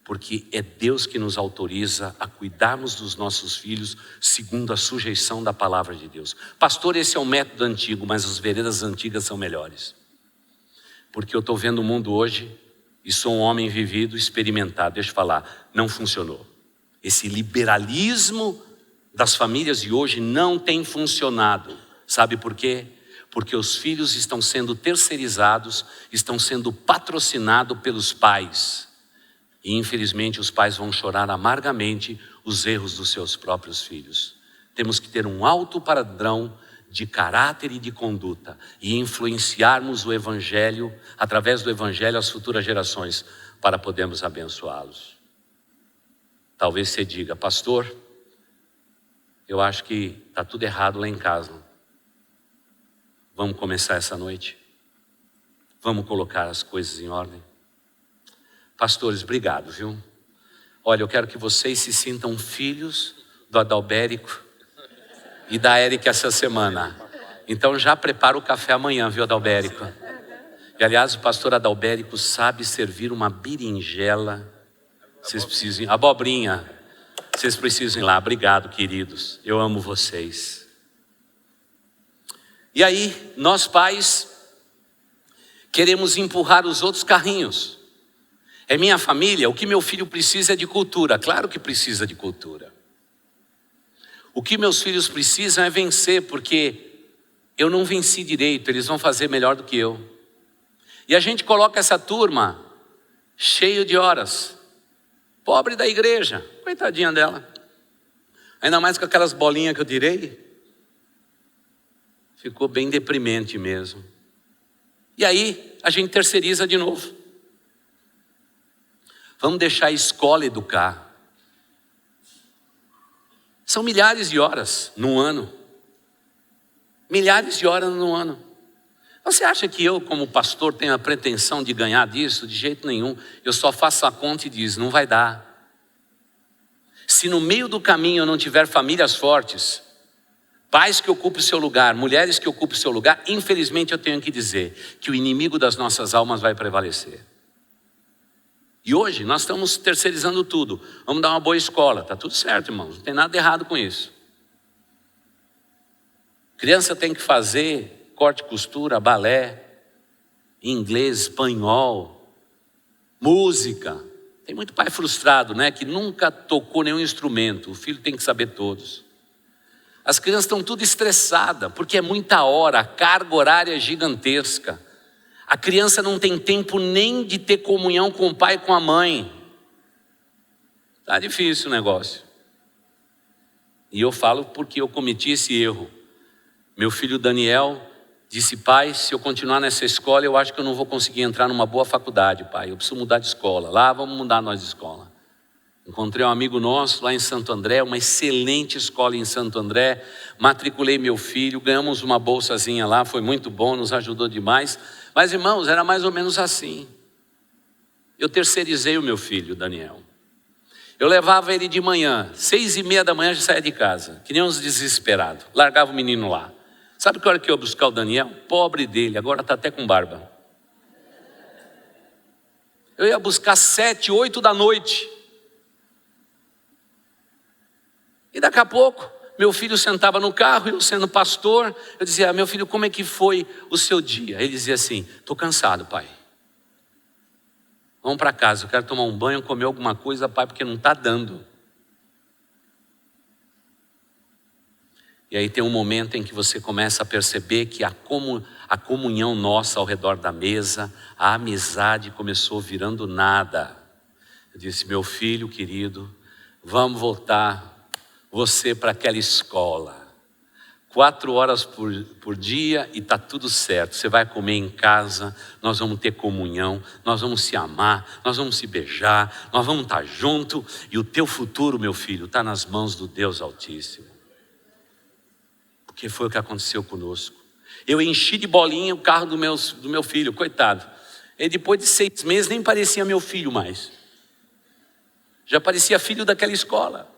Speaker 1: porque é Deus que nos autoriza a cuidarmos dos nossos filhos segundo a sujeição da palavra de Deus. Pastor, esse é um método antigo, mas as veredas antigas são melhores. Porque eu estou vendo o mundo hoje e sou um homem vivido, experimentado. Deixa eu falar, não funcionou. Esse liberalismo das famílias de hoje não tem funcionado. Sabe por quê? Porque os filhos estão sendo terceirizados, estão sendo patrocinados pelos pais. E infelizmente os pais vão chorar amargamente os erros dos seus próprios filhos. Temos que ter um alto padrão de caráter e de conduta e influenciarmos o Evangelho, através do Evangelho, as futuras gerações, para podermos abençoá-los. Talvez você diga: pastor, eu acho que está tudo errado lá em casa. Vamos começar essa noite? Vamos colocar as coisas em ordem? Pastores, obrigado, viu? Olha, eu quero que vocês se sintam filhos do Adalbérico e da Érica essa semana. Então já prepara o café amanhã, viu, Adalbérico? E aliás, o pastor Adalbérico sabe servir uma berinjela. Vocês precisam ir, abobrinha. Vocês precisam ir lá. Obrigado, queridos. Eu amo vocês. E aí, nós pais queremos empurrar os outros carrinhos. É minha família, o que meu filho precisa é de cultura. Claro que precisa de cultura. O que meus filhos precisam é vencer, porque eu não venci direito, eles vão fazer melhor do que eu. E a gente coloca essa turma cheio de horas. Pobre da igreja, coitadinha dela. Ainda mais com aquelas bolinhas que eu tirei. Ficou bem deprimente mesmo. E aí, a gente terceiriza de novo. Vamos deixar a escola educar. São milhares de horas no ano. Milhares de horas no ano. Você acha que eu, como pastor, tenho a pretensão de ganhar disso? De jeito nenhum. Eu só faço a conta e diz, não vai dar. Se no meio do caminho eu não tiver famílias fortes, pais que ocupem o seu lugar, mulheres que ocupem o seu lugar, infelizmente eu tenho que dizer que o inimigo das nossas almas vai prevalecer. E hoje nós estamos terceirizando tudo. Vamos dar uma boa escola. Está tudo certo, irmãos. Não tem nada errado com isso. Criança tem que fazer corte e costura, balé, inglês, espanhol, música. Tem muito pai frustrado, né? Que nunca tocou nenhum instrumento. O filho tem que saber todos. As crianças estão tudo estressadas, porque é muita hora, a carga horária é gigantesca. A criança não tem tempo nem de ter comunhão com o pai e com a mãe. Está difícil o negócio. E eu falo porque eu cometi esse erro. Meu filho Daniel disse, pai, se eu continuar nessa escola, eu acho que eu não vou conseguir entrar numa boa faculdade, pai. Eu preciso mudar de escola. Lá vamos mudar nós de escola. Encontrei um amigo nosso lá em Santo André, uma excelente escola em Santo André. Matriculei meu filho, ganhamos uma bolsazinha lá, foi muito bom, nos ajudou demais. Mas, irmãos, era mais ou menos assim. Eu terceirizei o meu filho, Daniel. Eu levava ele de manhã, 6:30 da manhã já saía de casa, que nem uns desesperados. Largava o menino lá. Sabe que hora que eu ia buscar o Daniel? Pobre dele, agora está até com barba. Eu ia buscar 7, 8 da noite. E daqui a pouco, meu filho sentava no carro, eu sendo pastor, eu dizia, meu filho, como é que foi o seu dia? Ele dizia assim, estou cansado, pai. Vamos para casa, eu quero tomar um banho, comer alguma coisa, pai, porque não está dando. E aí tem um momento em que você começa a perceber que a comunhão nossa ao redor da mesa, a amizade começou virando nada. Eu disse, meu filho querido, vamos voltar você para aquela escola, 4 horas por dia e está tudo certo. Você vai comer em casa, nós vamos ter comunhão, nós vamos se amar, nós vamos se beijar, nós vamos estar junto e o teu futuro, meu filho, está nas mãos do Deus Altíssimo. Porque foi o que aconteceu conosco. Eu enchi de bolinha o carro do meu filho, coitado. Ele depois de 6 meses nem parecia meu filho mais. Já parecia filho daquela escola.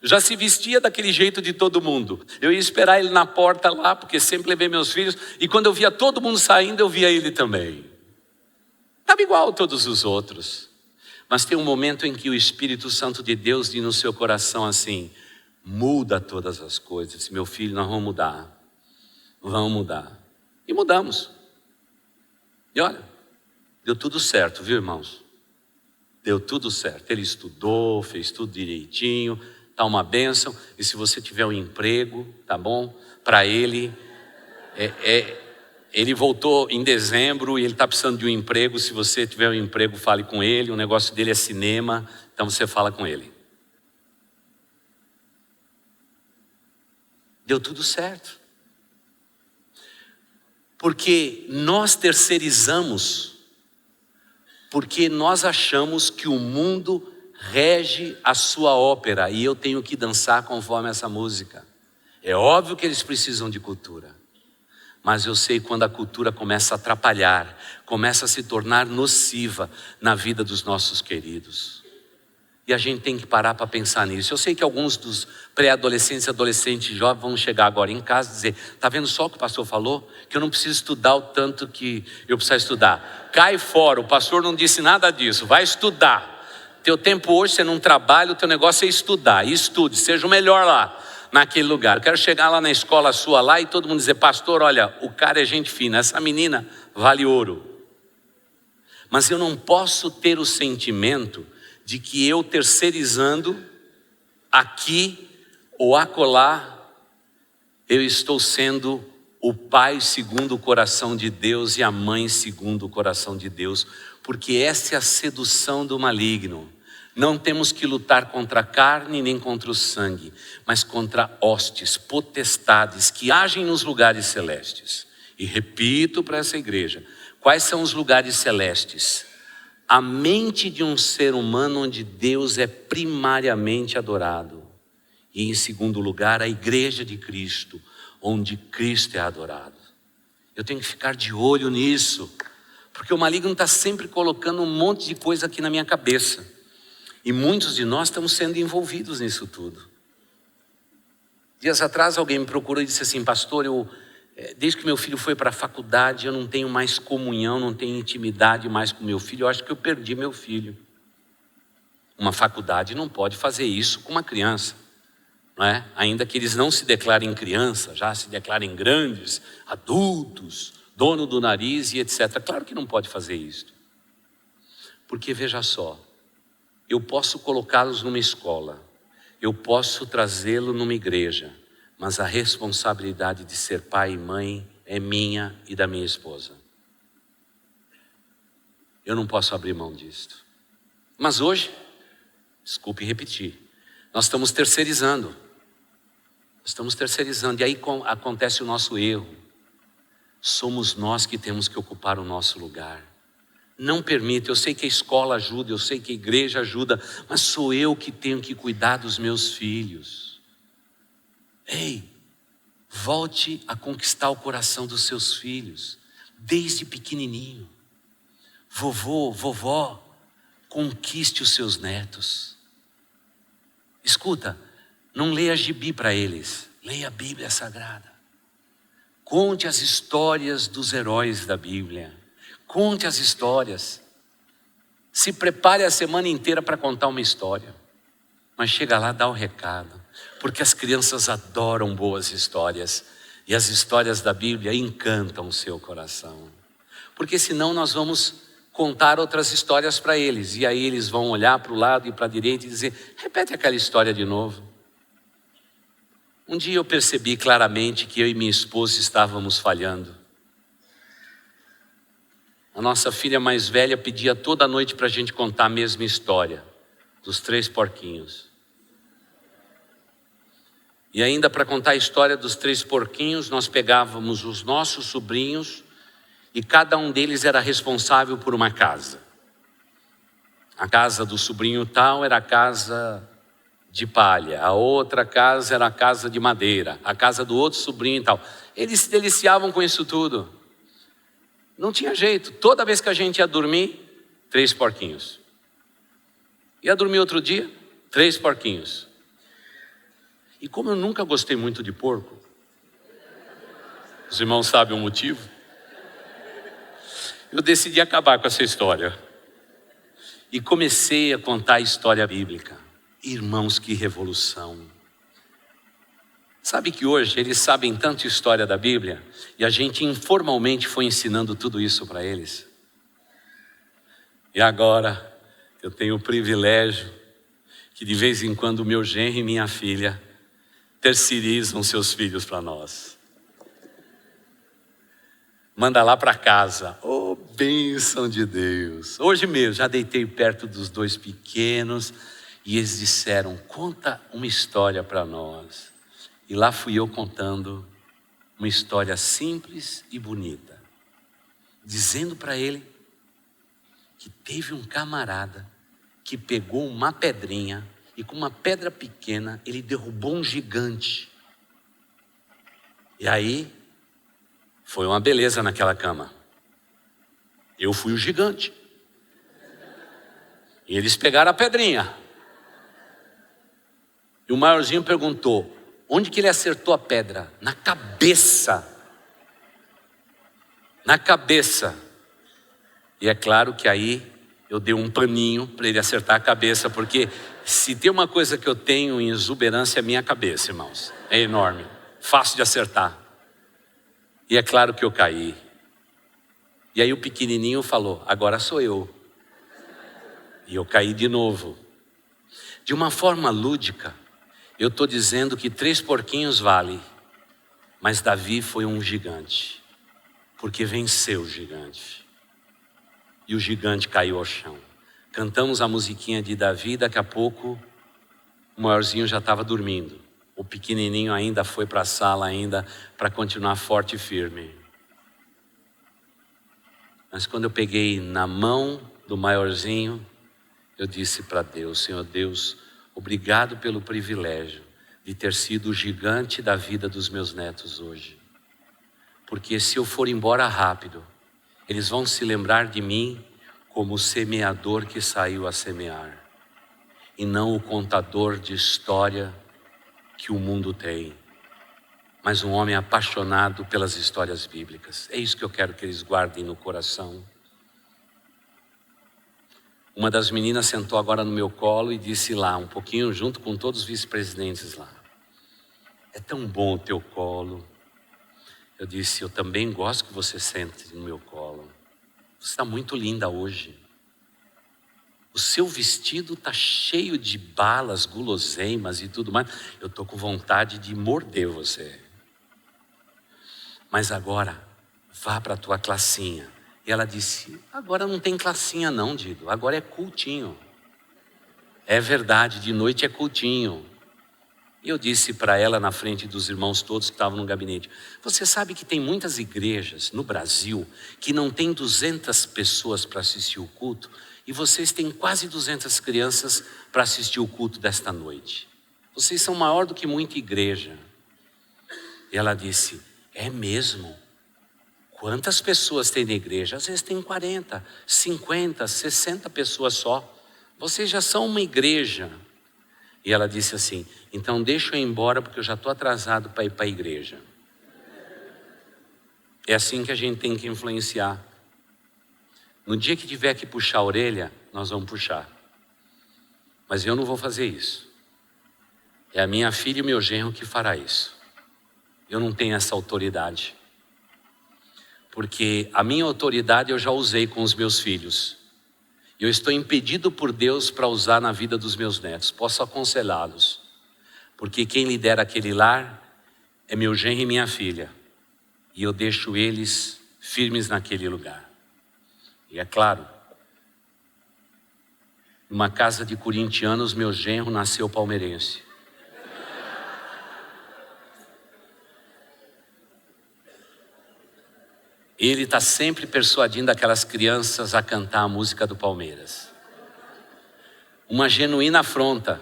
Speaker 1: Já se vestia daquele jeito de todo mundo. Eu ia esperar ele na porta lá, porque sempre levei meus filhos. E quando eu via todo mundo saindo, eu via ele também. Estava igual a todos os outros. Mas tem um momento em que o Espírito Santo de Deus diz no seu coração assim, muda todas as coisas. Meu filho, nós vamos mudar. Vamos mudar. E mudamos. E olha, deu tudo certo, viu, irmãos? Deu tudo certo. Ele estudou, fez tudo direitinho. Está uma bênção, e se você tiver um emprego, tá bom? Para ele, ele voltou em dezembro e ele está precisando de um emprego. Se você tiver um emprego, fale com ele. O negócio dele é cinema, então você fala com ele. Deu tudo certo. Porque nós terceirizamos, porque nós achamos que o mundo rege a sua ópera e eu tenho que dançar conforme essa música. É óbvio que eles precisam de cultura, mas eu sei quando a cultura começa a atrapalhar, começa a se tornar nociva na vida dos nossos queridos. E a gente tem que parar para pensar nisso. Eu sei que alguns dos pré-adolescentes, adolescentes, jovens vão chegar agora em casa e dizer, está vendo só o que o pastor falou? Que eu não preciso estudar o tanto que eu preciso estudar. Cai fora, o pastor não disse nada disso, vai estudar. Teu tempo hoje você não trabalha, o teu negócio é estudar. E estude, seja o melhor lá, naquele lugar. Eu quero chegar lá na escola sua lá e todo mundo dizer, pastor, olha, o cara é gente fina, essa menina vale ouro. Mas eu não posso ter o sentimento de que eu terceirizando aqui ou acolá, eu estou sendo o pai segundo o coração de Deus e a mãe segundo o coração de Deus. Porque essa é a sedução do maligno. Não temos que lutar contra a carne nem contra o sangue, mas contra hostes, potestades que agem nos lugares celestes. E repito para essa igreja, quais são os lugares celestes? A mente de um ser humano onde Deus é primariamente adorado. E em segundo lugar, a igreja de Cristo, onde Cristo é adorado. Eu tenho que ficar de olho nisso, porque o maligno está sempre colocando um monte de coisa aqui na minha cabeça. E muitos de nós estamos sendo envolvidos nisso tudo. Dias atrás alguém me procurou e disse assim: pastor, desde que meu filho foi para a faculdade, eu não tenho mais comunhão, não tenho intimidade mais com meu filho, eu acho que eu perdi meu filho. Uma faculdade não pode fazer isso com uma criança, não é? Ainda que eles não se declarem criança, já se declarem grandes, adultos, dono do nariz e etc. Claro que não pode fazer isso. Porque veja só, eu posso colocá-los numa escola, eu posso trazê-lo numa igreja, mas a responsabilidade de ser pai e mãe é minha e da minha esposa. Eu não posso abrir mão disso. Mas hoje, desculpe repetir, nós estamos terceirizando. E aí acontece o nosso erro. Somos nós que temos que ocupar o nosso lugar. Não permita, eu sei que a escola ajuda, eu sei que a igreja ajuda, mas sou eu que tenho que cuidar dos meus filhos. Ei, volte a conquistar o coração dos seus filhos, desde pequenininho. Vovô, vovó, conquiste os seus netos. Escuta, não leia gibi para eles, leia a Bíblia Sagrada. Conte as histórias dos heróis da Bíblia. Conte as histórias. Se prepare a semana inteira para contar uma história. Mas chega lá, dá o recado. Porque as crianças adoram boas histórias. E as histórias da Bíblia encantam o seu coração. Porque senão nós vamos contar outras histórias para eles. E aí eles vão olhar para o lado e para a direita e dizer: repete aquela história de novo. Um dia eu percebi claramente que eu e minha esposa estávamos falhando. A nossa filha mais velha pedia toda noite para a gente contar a mesma história, dos 3 porquinhos. E ainda para contar a história dos 3 porquinhos, nós pegávamos os nossos sobrinhos e cada um deles era responsável por uma casa. A casa do sobrinho tal era a casa de palha, a outra casa era a casa de madeira, a casa do outro sobrinho e tal. Eles se deliciavam com isso tudo. Não tinha jeito, toda vez que a gente ia dormir, 3 porquinhos. Ia dormir outro dia, 3 porquinhos. E como eu nunca gostei muito de porco, os irmãos sabem o motivo, eu decidi acabar com essa história. E comecei a contar a história bíblica. Irmãos, que revolução. Sabe que hoje eles sabem tanto história da Bíblia e a gente informalmente foi ensinando tudo isso para eles. E agora eu tenho o privilégio que de vez em quando meu genro e minha filha terceirizam seus filhos para nós. Manda lá para casa. Oh, bênção de Deus. Hoje mesmo já deitei perto dos 2 pequenos e eles disseram: conta uma história para nós. E lá fui eu contando uma história simples e bonita, dizendo para ele que teve um camarada que pegou uma pedrinha e com uma pedra pequena ele derrubou um gigante. E aí foi uma beleza naquela cama. Eu fui o gigante. E eles pegaram a pedrinha. E o maiorzinho perguntou: onde que ele acertou a pedra? Na cabeça. Na cabeça. E é claro que aí eu dei um paninho para ele acertar a cabeça, porque se tem uma coisa que eu tenho em exuberância é a minha cabeça, irmãos. É enorme, fácil de acertar. E é claro que eu caí. E aí o pequenininho falou: agora sou eu. E eu caí de novo. De uma forma lúdica, eu estou dizendo que 3 porquinhos vale, mas Davi foi um gigante, porque venceu o gigante. E o gigante caiu ao chão. Cantamos a musiquinha de Davi, daqui a pouco o maiorzinho já estava dormindo. O pequenininho ainda foi para a sala ainda para continuar forte e firme. Mas quando eu peguei na mão do maiorzinho, eu disse para Deus: Senhor Deus, obrigado pelo privilégio de ter sido o gigante da vida dos meus netos hoje. Porque se eu for embora rápido, eles vão se lembrar de mim como o semeador que saiu a semear, e não o contador de história que o mundo tem, mas um homem apaixonado pelas histórias bíblicas. É isso que eu quero que eles guardem no coração. Uma das meninas sentou agora no meu colo e disse lá, um pouquinho junto com todos os vice-presidentes lá: é tão bom o teu colo. Eu disse: eu também gosto que você sente no meu colo. Você está muito linda hoje. O seu vestido está cheio de balas, guloseimas e tudo mais. Eu estou com vontade de morder você. Mas agora, vá para a tua classinha. E ela disse: agora não tem classinha não, Dido. Agora é cultinho. É verdade, de noite é cultinho. E eu disse para ela na frente dos irmãos todos que estavam no gabinete: você sabe que tem muitas igrejas no Brasil que não tem 200 pessoas para assistir o culto, e vocês têm quase 200 crianças para assistir o culto desta noite. Vocês são maior do que muita igreja. E ela disse: é mesmo? Quantas pessoas tem na igreja? Às vezes tem 40, 50, 60 pessoas só. Vocês já são uma igreja. E ela disse assim: então deixa eu ir embora porque eu já estou atrasado para ir para a igreja. É assim que a gente tem que influenciar. No dia que tiver que puxar a orelha, nós vamos puxar. Mas eu não vou fazer isso. É a minha filha e o meu genro que fará isso. Eu não tenho essa autoridade. Porque a minha autoridade eu já usei com os meus filhos. Eu estou impedido por Deus para usar na vida dos meus netos. Posso aconselhá-los. Porque quem lidera aquele lar é meu genro e minha filha. E eu deixo eles firmes naquele lugar. E é claro, numa casa de corintianos, meu genro nasceu palmeirense. Ele está sempre persuadindo aquelas crianças a cantar a música do Palmeiras. Uma genuína afronta.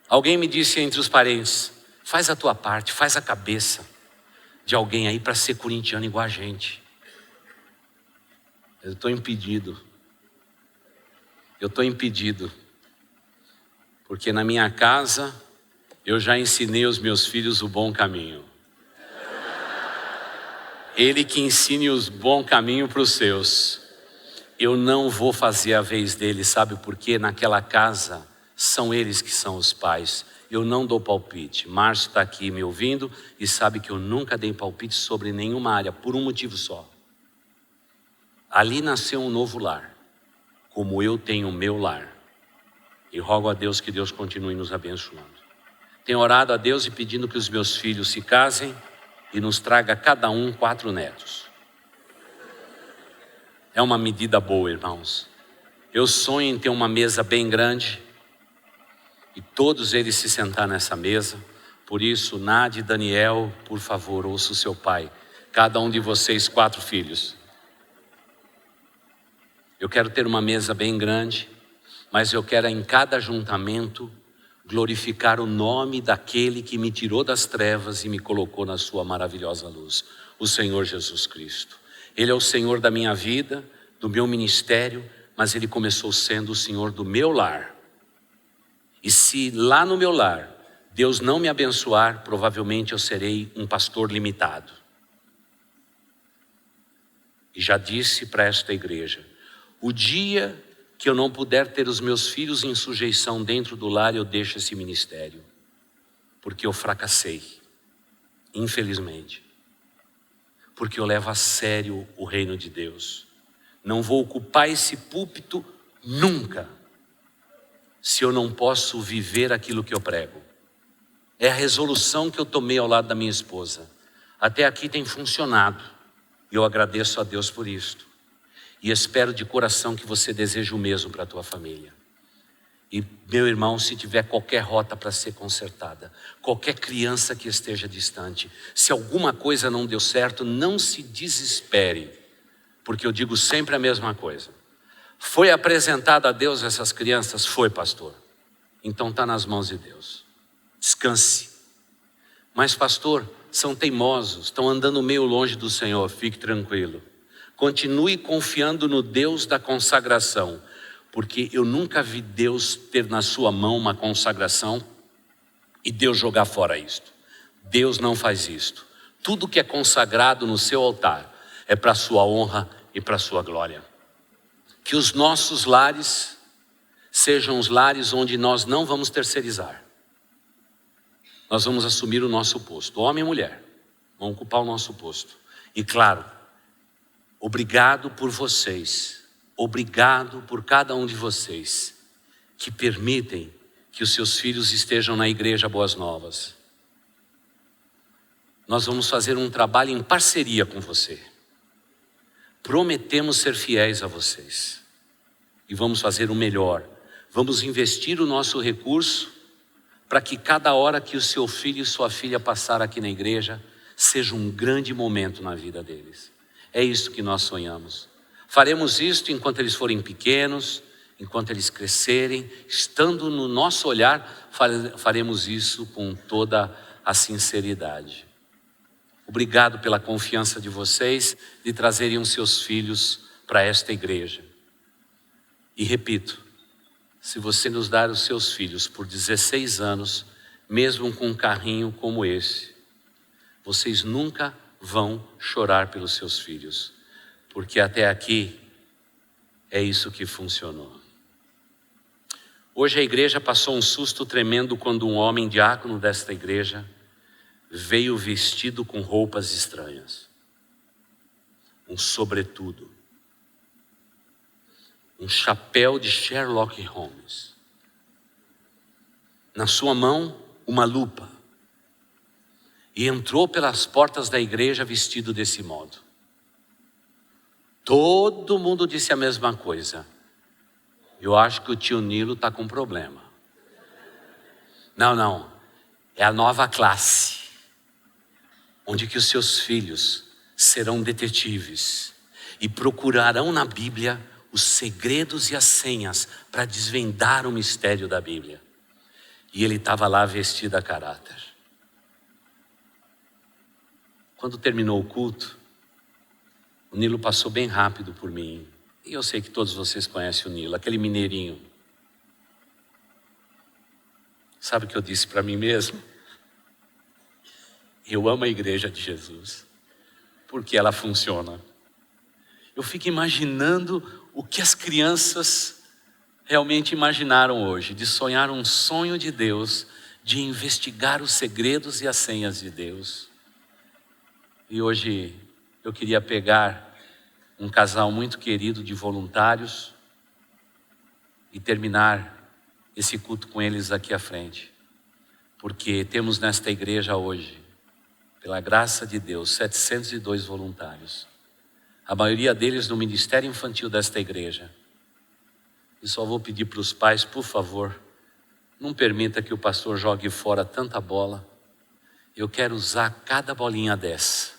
Speaker 1: Alguém me disse entre os parentes: faz a tua parte, faz a cabeça de alguém aí para ser corintiano igual a gente. Eu estou impedido. Eu estou impedido. Porque na minha casa eu já ensinei os meus filhos o bom caminho. Ele que ensine o bom caminho para os seus. Eu não vou fazer a vez deles, sabe por quê? Naquela casa são eles que são os pais. Eu não dou palpite. Márcio está aqui me ouvindo e sabe que eu nunca dei palpite sobre nenhuma área, por um motivo só. Ali nasceu um novo lar, como eu tenho o meu lar. E rogo a Deus que Deus continue nos abençoando. Tenho orado a Deus e pedindo que os meus filhos se casem e nos traga cada um 4 netos. É uma medida boa, irmãos. Eu sonho em ter uma mesa bem grande e todos eles se sentar nessa mesa. Por isso, Nádia e Daniel, por favor, ouça o seu pai. Cada um de vocês 4 filhos. Eu quero ter uma mesa bem grande, mas eu quero em cada ajuntamento glorificar o nome daquele que me tirou das trevas e me colocou na sua maravilhosa luz, o Senhor Jesus Cristo. Ele é o Senhor da minha vida, do meu ministério, mas Ele começou sendo o Senhor do meu lar. E se lá no meu lar Deus não me abençoar, provavelmente eu serei um pastor limitado. E já disse para esta igreja: o dia que eu não puder ter os meus filhos em sujeição dentro do lar, eu deixo esse ministério. Porque eu fracassei, infelizmente. Porque eu levo a sério o reino de Deus. Não vou ocupar esse púlpito nunca, se eu não posso viver aquilo que eu prego. É a resolução que eu tomei ao lado da minha esposa. Até aqui tem funcionado. E eu agradeço a Deus por isto. E espero de coração que você deseje o mesmo para a tua família. E meu irmão, se tiver qualquer rota para ser consertada, qualquer criança que esteja distante, se alguma coisa não deu certo, não se desespere, porque eu digo sempre a mesma coisa. Foi apresentado a Deus essas crianças? Foi, pastor. Então está nas mãos de Deus. Descanse. Mas pastor, são teimosos, estão andando meio longe do Senhor. Fique tranquilo. Continue confiando no Deus da consagração, porque eu nunca vi Deus ter na sua mão uma consagração e Deus jogar fora isto. Deus não faz isto. Tudo que é consagrado no seu altar é para a sua honra e para a sua glória. Que os nossos lares sejam os lares onde nós não vamos terceirizar. Nós vamos assumir o nosso posto, homem e mulher, vamos ocupar o nosso posto. E claro, obrigado por vocês, obrigado por cada um de vocês que permitem que os seus filhos estejam na igreja Boas Novas. Nós vamos fazer um trabalho em parceria com você. Prometemos ser fiéis a vocês e vamos fazer o melhor. Vamos investir o nosso recurso para que cada hora que o seu filho e sua filha passar aqui na igreja seja um grande momento na vida deles. É isso que nós sonhamos. Faremos isto enquanto eles forem pequenos, enquanto eles crescerem, estando no nosso olhar, faremos isso com toda a sinceridade. Obrigado pela confiança de vocês de trazerem os seus filhos para esta igreja. E repito, se você nos dar os seus filhos por 16 anos, mesmo com um carrinho como esse, vocês nunca vão chorar pelos seus filhos, porque até aqui é isso que funcionou. Hoje a igreja passou um susto tremendo quando um homem diácono desta igreja veio vestido com roupas estranhas, um sobretudo, um chapéu de Sherlock Holmes, na sua mão uma lupa, e entrou pelas portas da igreja vestido desse modo. Todo mundo disse a mesma coisa. Eu acho que o tio Nilo está com problema. Não, é a nova classe, onde que os seus filhos serão detetives e procurarão na Bíblia os segredos e as senhas para desvendar o mistério da Bíblia. E ele estava lá vestido a caráter. Quando terminou o culto, o Nilo passou bem rápido por mim. E eu sei que todos vocês conhecem o Nilo, aquele mineirinho. Sabe o que eu disse para mim mesmo? Eu amo a igreja de Jesus, porque ela funciona. Eu fico imaginando o que as crianças realmente imaginaram hoje, de sonhar um sonho de Deus, de investigar os segredos e as senhas de Deus. E hoje eu queria pegar um casal muito querido de voluntários e terminar esse culto com eles aqui à frente. Porque temos nesta igreja hoje, pela graça de Deus, 702 voluntários. A maioria deles no ministério infantil desta igreja. E só vou pedir para os pais, por favor, não permita que o pastor jogue fora tanta bola. Eu quero usar cada bolinha dessa,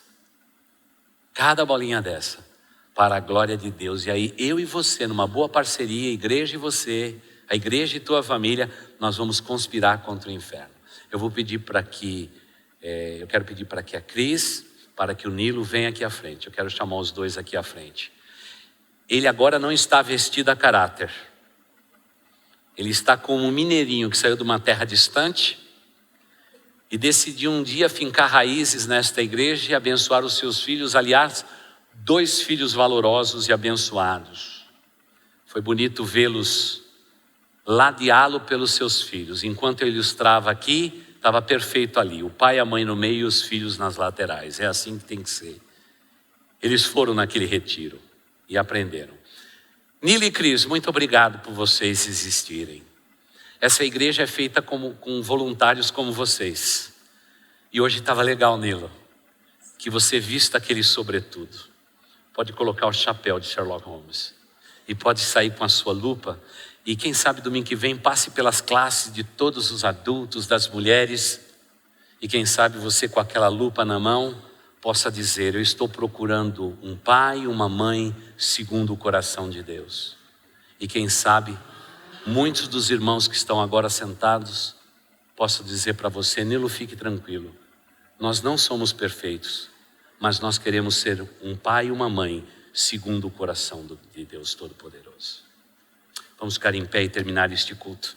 Speaker 1: para a glória de Deus. E aí eu e você, numa boa parceria, a igreja e você, a igreja e tua família, nós vamos conspirar contra o inferno. Eu quero pedir para que a Cris, para que o Nilo venha aqui à frente. Eu quero chamar os dois aqui à frente. Ele agora não está vestido a caráter. Ele está como um mineirinho que saiu de uma terra distante e decidiu um dia fincar raízes nesta igreja e abençoar os seus filhos. Aliás, 2 filhos valorosos e abençoados. Foi bonito vê-los ladeá-lo pelos seus filhos. Enquanto eu ilustrava aqui, estava perfeito ali. O pai e a mãe no meio e os filhos nas laterais. É assim que tem que ser. Eles foram naquele retiro e aprenderam. Nilo e Cris, muito obrigado por vocês existirem. Essa igreja é feita com voluntários como vocês. E hoje estava legal, Nilo, que você vista aquele sobretudo. pode colocar o chapéu de Sherlock Holmes e pode sair com a sua lupa. E quem sabe domingo que vem passe pelas classes de todos os adultos, das mulheres. E quem sabe você com aquela lupa na mão possa dizer: eu estou procurando um pai e uma mãe segundo o coração de Deus. E quem sabe muitos dos irmãos que estão agora sentados possam dizer para você: Nilo, fique tranquilo. Nós não somos perfeitos, mas nós queremos ser um pai e uma mãe segundo o coração de Deus Todo-Poderoso. Vamos ficar em pé e terminar este culto.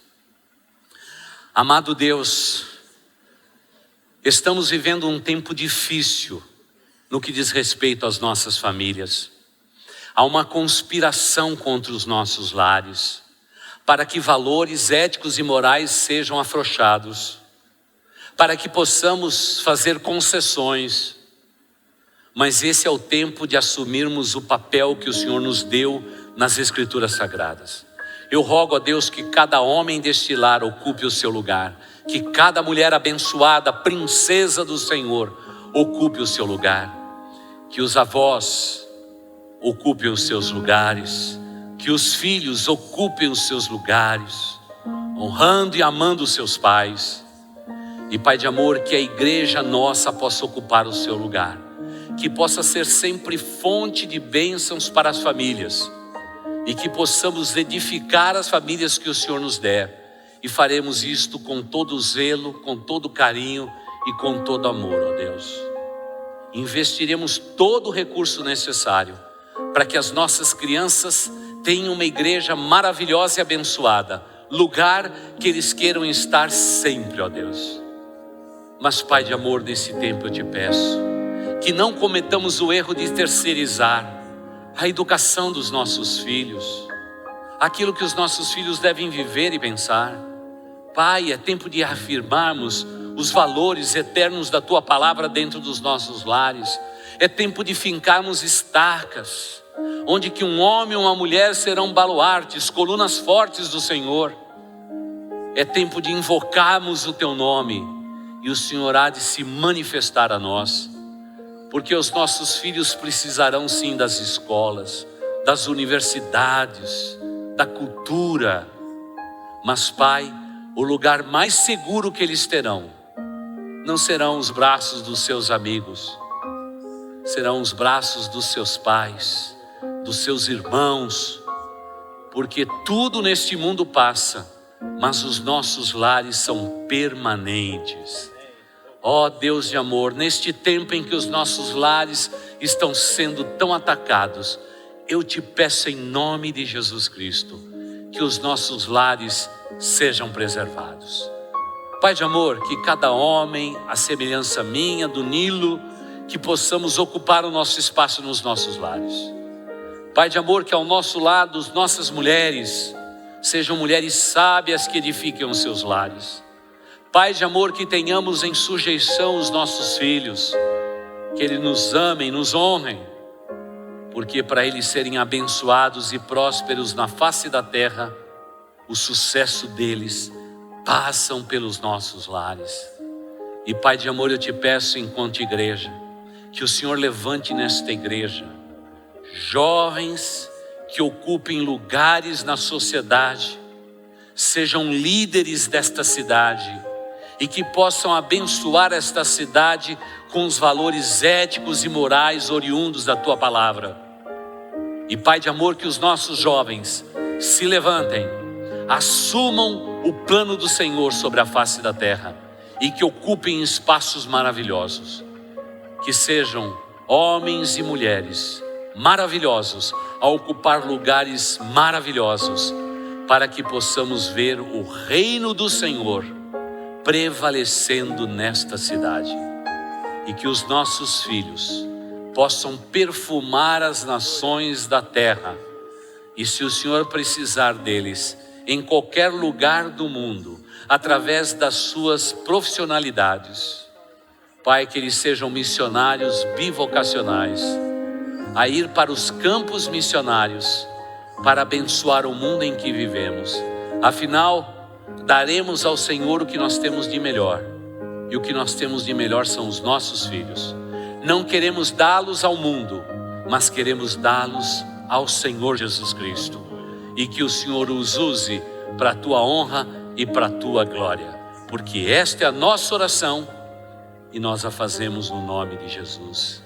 Speaker 1: Amado Deus, estamos vivendo um tempo difícil no que diz respeito às nossas famílias. Há uma conspiração contra os nossos lares, para que valores éticos e morais sejam afrouxados, para que possamos fazer concessões. Mas esse é o tempo de assumirmos o papel que o Senhor nos deu nas Escrituras Sagradas. Eu rogo a Deus que cada homem deste lar ocupe o seu lugar, que cada mulher abençoada, princesa do Senhor, ocupe o seu lugar, que os avós ocupem os seus lugares, que os filhos ocupem os seus lugares, honrando e amando os seus pais. E Pai de amor, que a igreja nossa possa ocupar o seu lugar, que possa ser sempre fonte de bênçãos para as famílias, e que possamos edificar as famílias que o Senhor nos der, e faremos isto com todo zelo, com todo carinho e com todo amor, ó Deus. Investiremos todo o recurso necessário para que as nossas crianças tenham uma igreja maravilhosa e abençoada, lugar que eles queiram estar sempre, ó Deus. Mas Pai de amor, nesse tempo eu te peço que não cometamos o erro de terceirizar a educação dos nossos filhos, aquilo que os nossos filhos devem viver e pensar. Pai, é tempo de afirmarmos os valores eternos da Tua palavra dentro dos nossos lares. É tempo de fincarmos estacas, onde que um homem e uma mulher serão baluartes, colunas fortes do Senhor. É tempo de invocarmos o Teu nome, e o Senhor há de se manifestar a nós. Porque os nossos filhos precisarão sim das escolas, das universidades, da cultura. Mas Pai, o lugar mais seguro que eles terão não serão os braços dos seus amigos, serão os braços dos seus pais, dos seus irmãos. Porque tudo neste mundo passa, mas os nossos lares são permanentes. Ó Deus de amor, neste tempo em que os nossos lares estão sendo tão atacados, eu te peço em nome de Jesus Cristo, que os nossos lares sejam preservados. Pai de amor, que cada homem, a semelhança minha, do Nilo, que possamos ocupar o nosso espaço nos nossos lares. Pai de amor, que ao nosso lado, as nossas mulheres, sejam mulheres sábias que edifiquem os seus lares. Pai de amor, que tenhamos em sujeição os nossos filhos, que eles nos amem, nos honrem, porque para eles serem abençoados e prósperos na face da terra, o sucesso deles passam pelos nossos lares. E Pai de amor, eu te peço enquanto igreja, que o Senhor levante nesta igreja jovens que ocupem lugares na sociedade, sejam líderes desta cidade, e que possam abençoar esta cidade com os valores éticos e morais oriundos da Tua palavra. E Pai de amor, que os nossos jovens se levantem, assumam o plano do Senhor sobre a face da terra, e que ocupem espaços maravilhosos, que sejam homens e mulheres maravilhosos a ocupar lugares maravilhosos, para que possamos ver o reino do Senhor prevalecendo nesta cidade, e que os nossos filhos possam perfumar as nações da terra. E se o Senhor precisar deles em qualquer lugar do mundo, através das suas profissionalidades, Pai, que eles sejam missionários bivocacionais, a ir para os campos missionários, para abençoar o mundo em que vivemos. Afinal, daremos ao Senhor o que nós temos de melhor, e o que nós temos de melhor são os nossos filhos. Não queremos dá-los ao mundo, mas queremos dá-los ao Senhor Jesus Cristo, e que o Senhor os use para a tua honra e para a tua glória, porque esta é a nossa oração e nós a fazemos no nome de Jesus.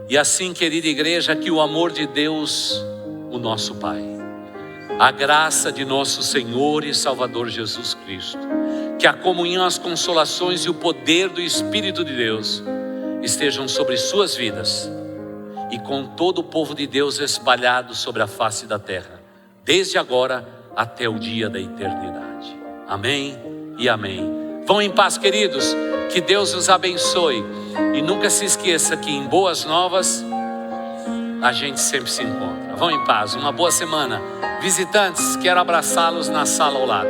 Speaker 1: E assim, querida igreja, que o amor de Deus, o nosso Pai, a graça de nosso Senhor e Salvador Jesus Cristo, que a comunhão, as consolações e o poder do Espírito de Deus estejam sobre suas vidas e com todo o povo de Deus espalhado sobre a face da terra, desde agora até o dia da eternidade. Amém e amém. Vão em paz, queridos, que Deus os abençoe, e nunca se esqueça que em boas novas a gente sempre se encontra. Vão em paz, uma boa semana. Visitantes, quero abraçá-los na sala ao lado.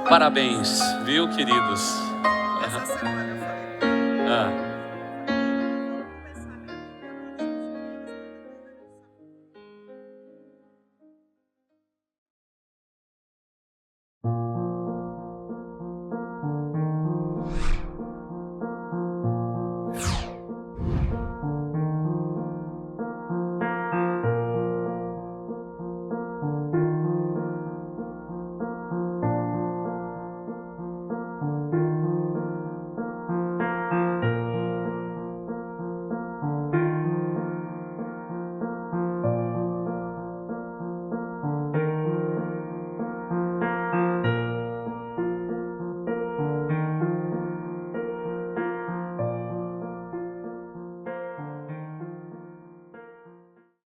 Speaker 1: Parabéns, viu, queridos?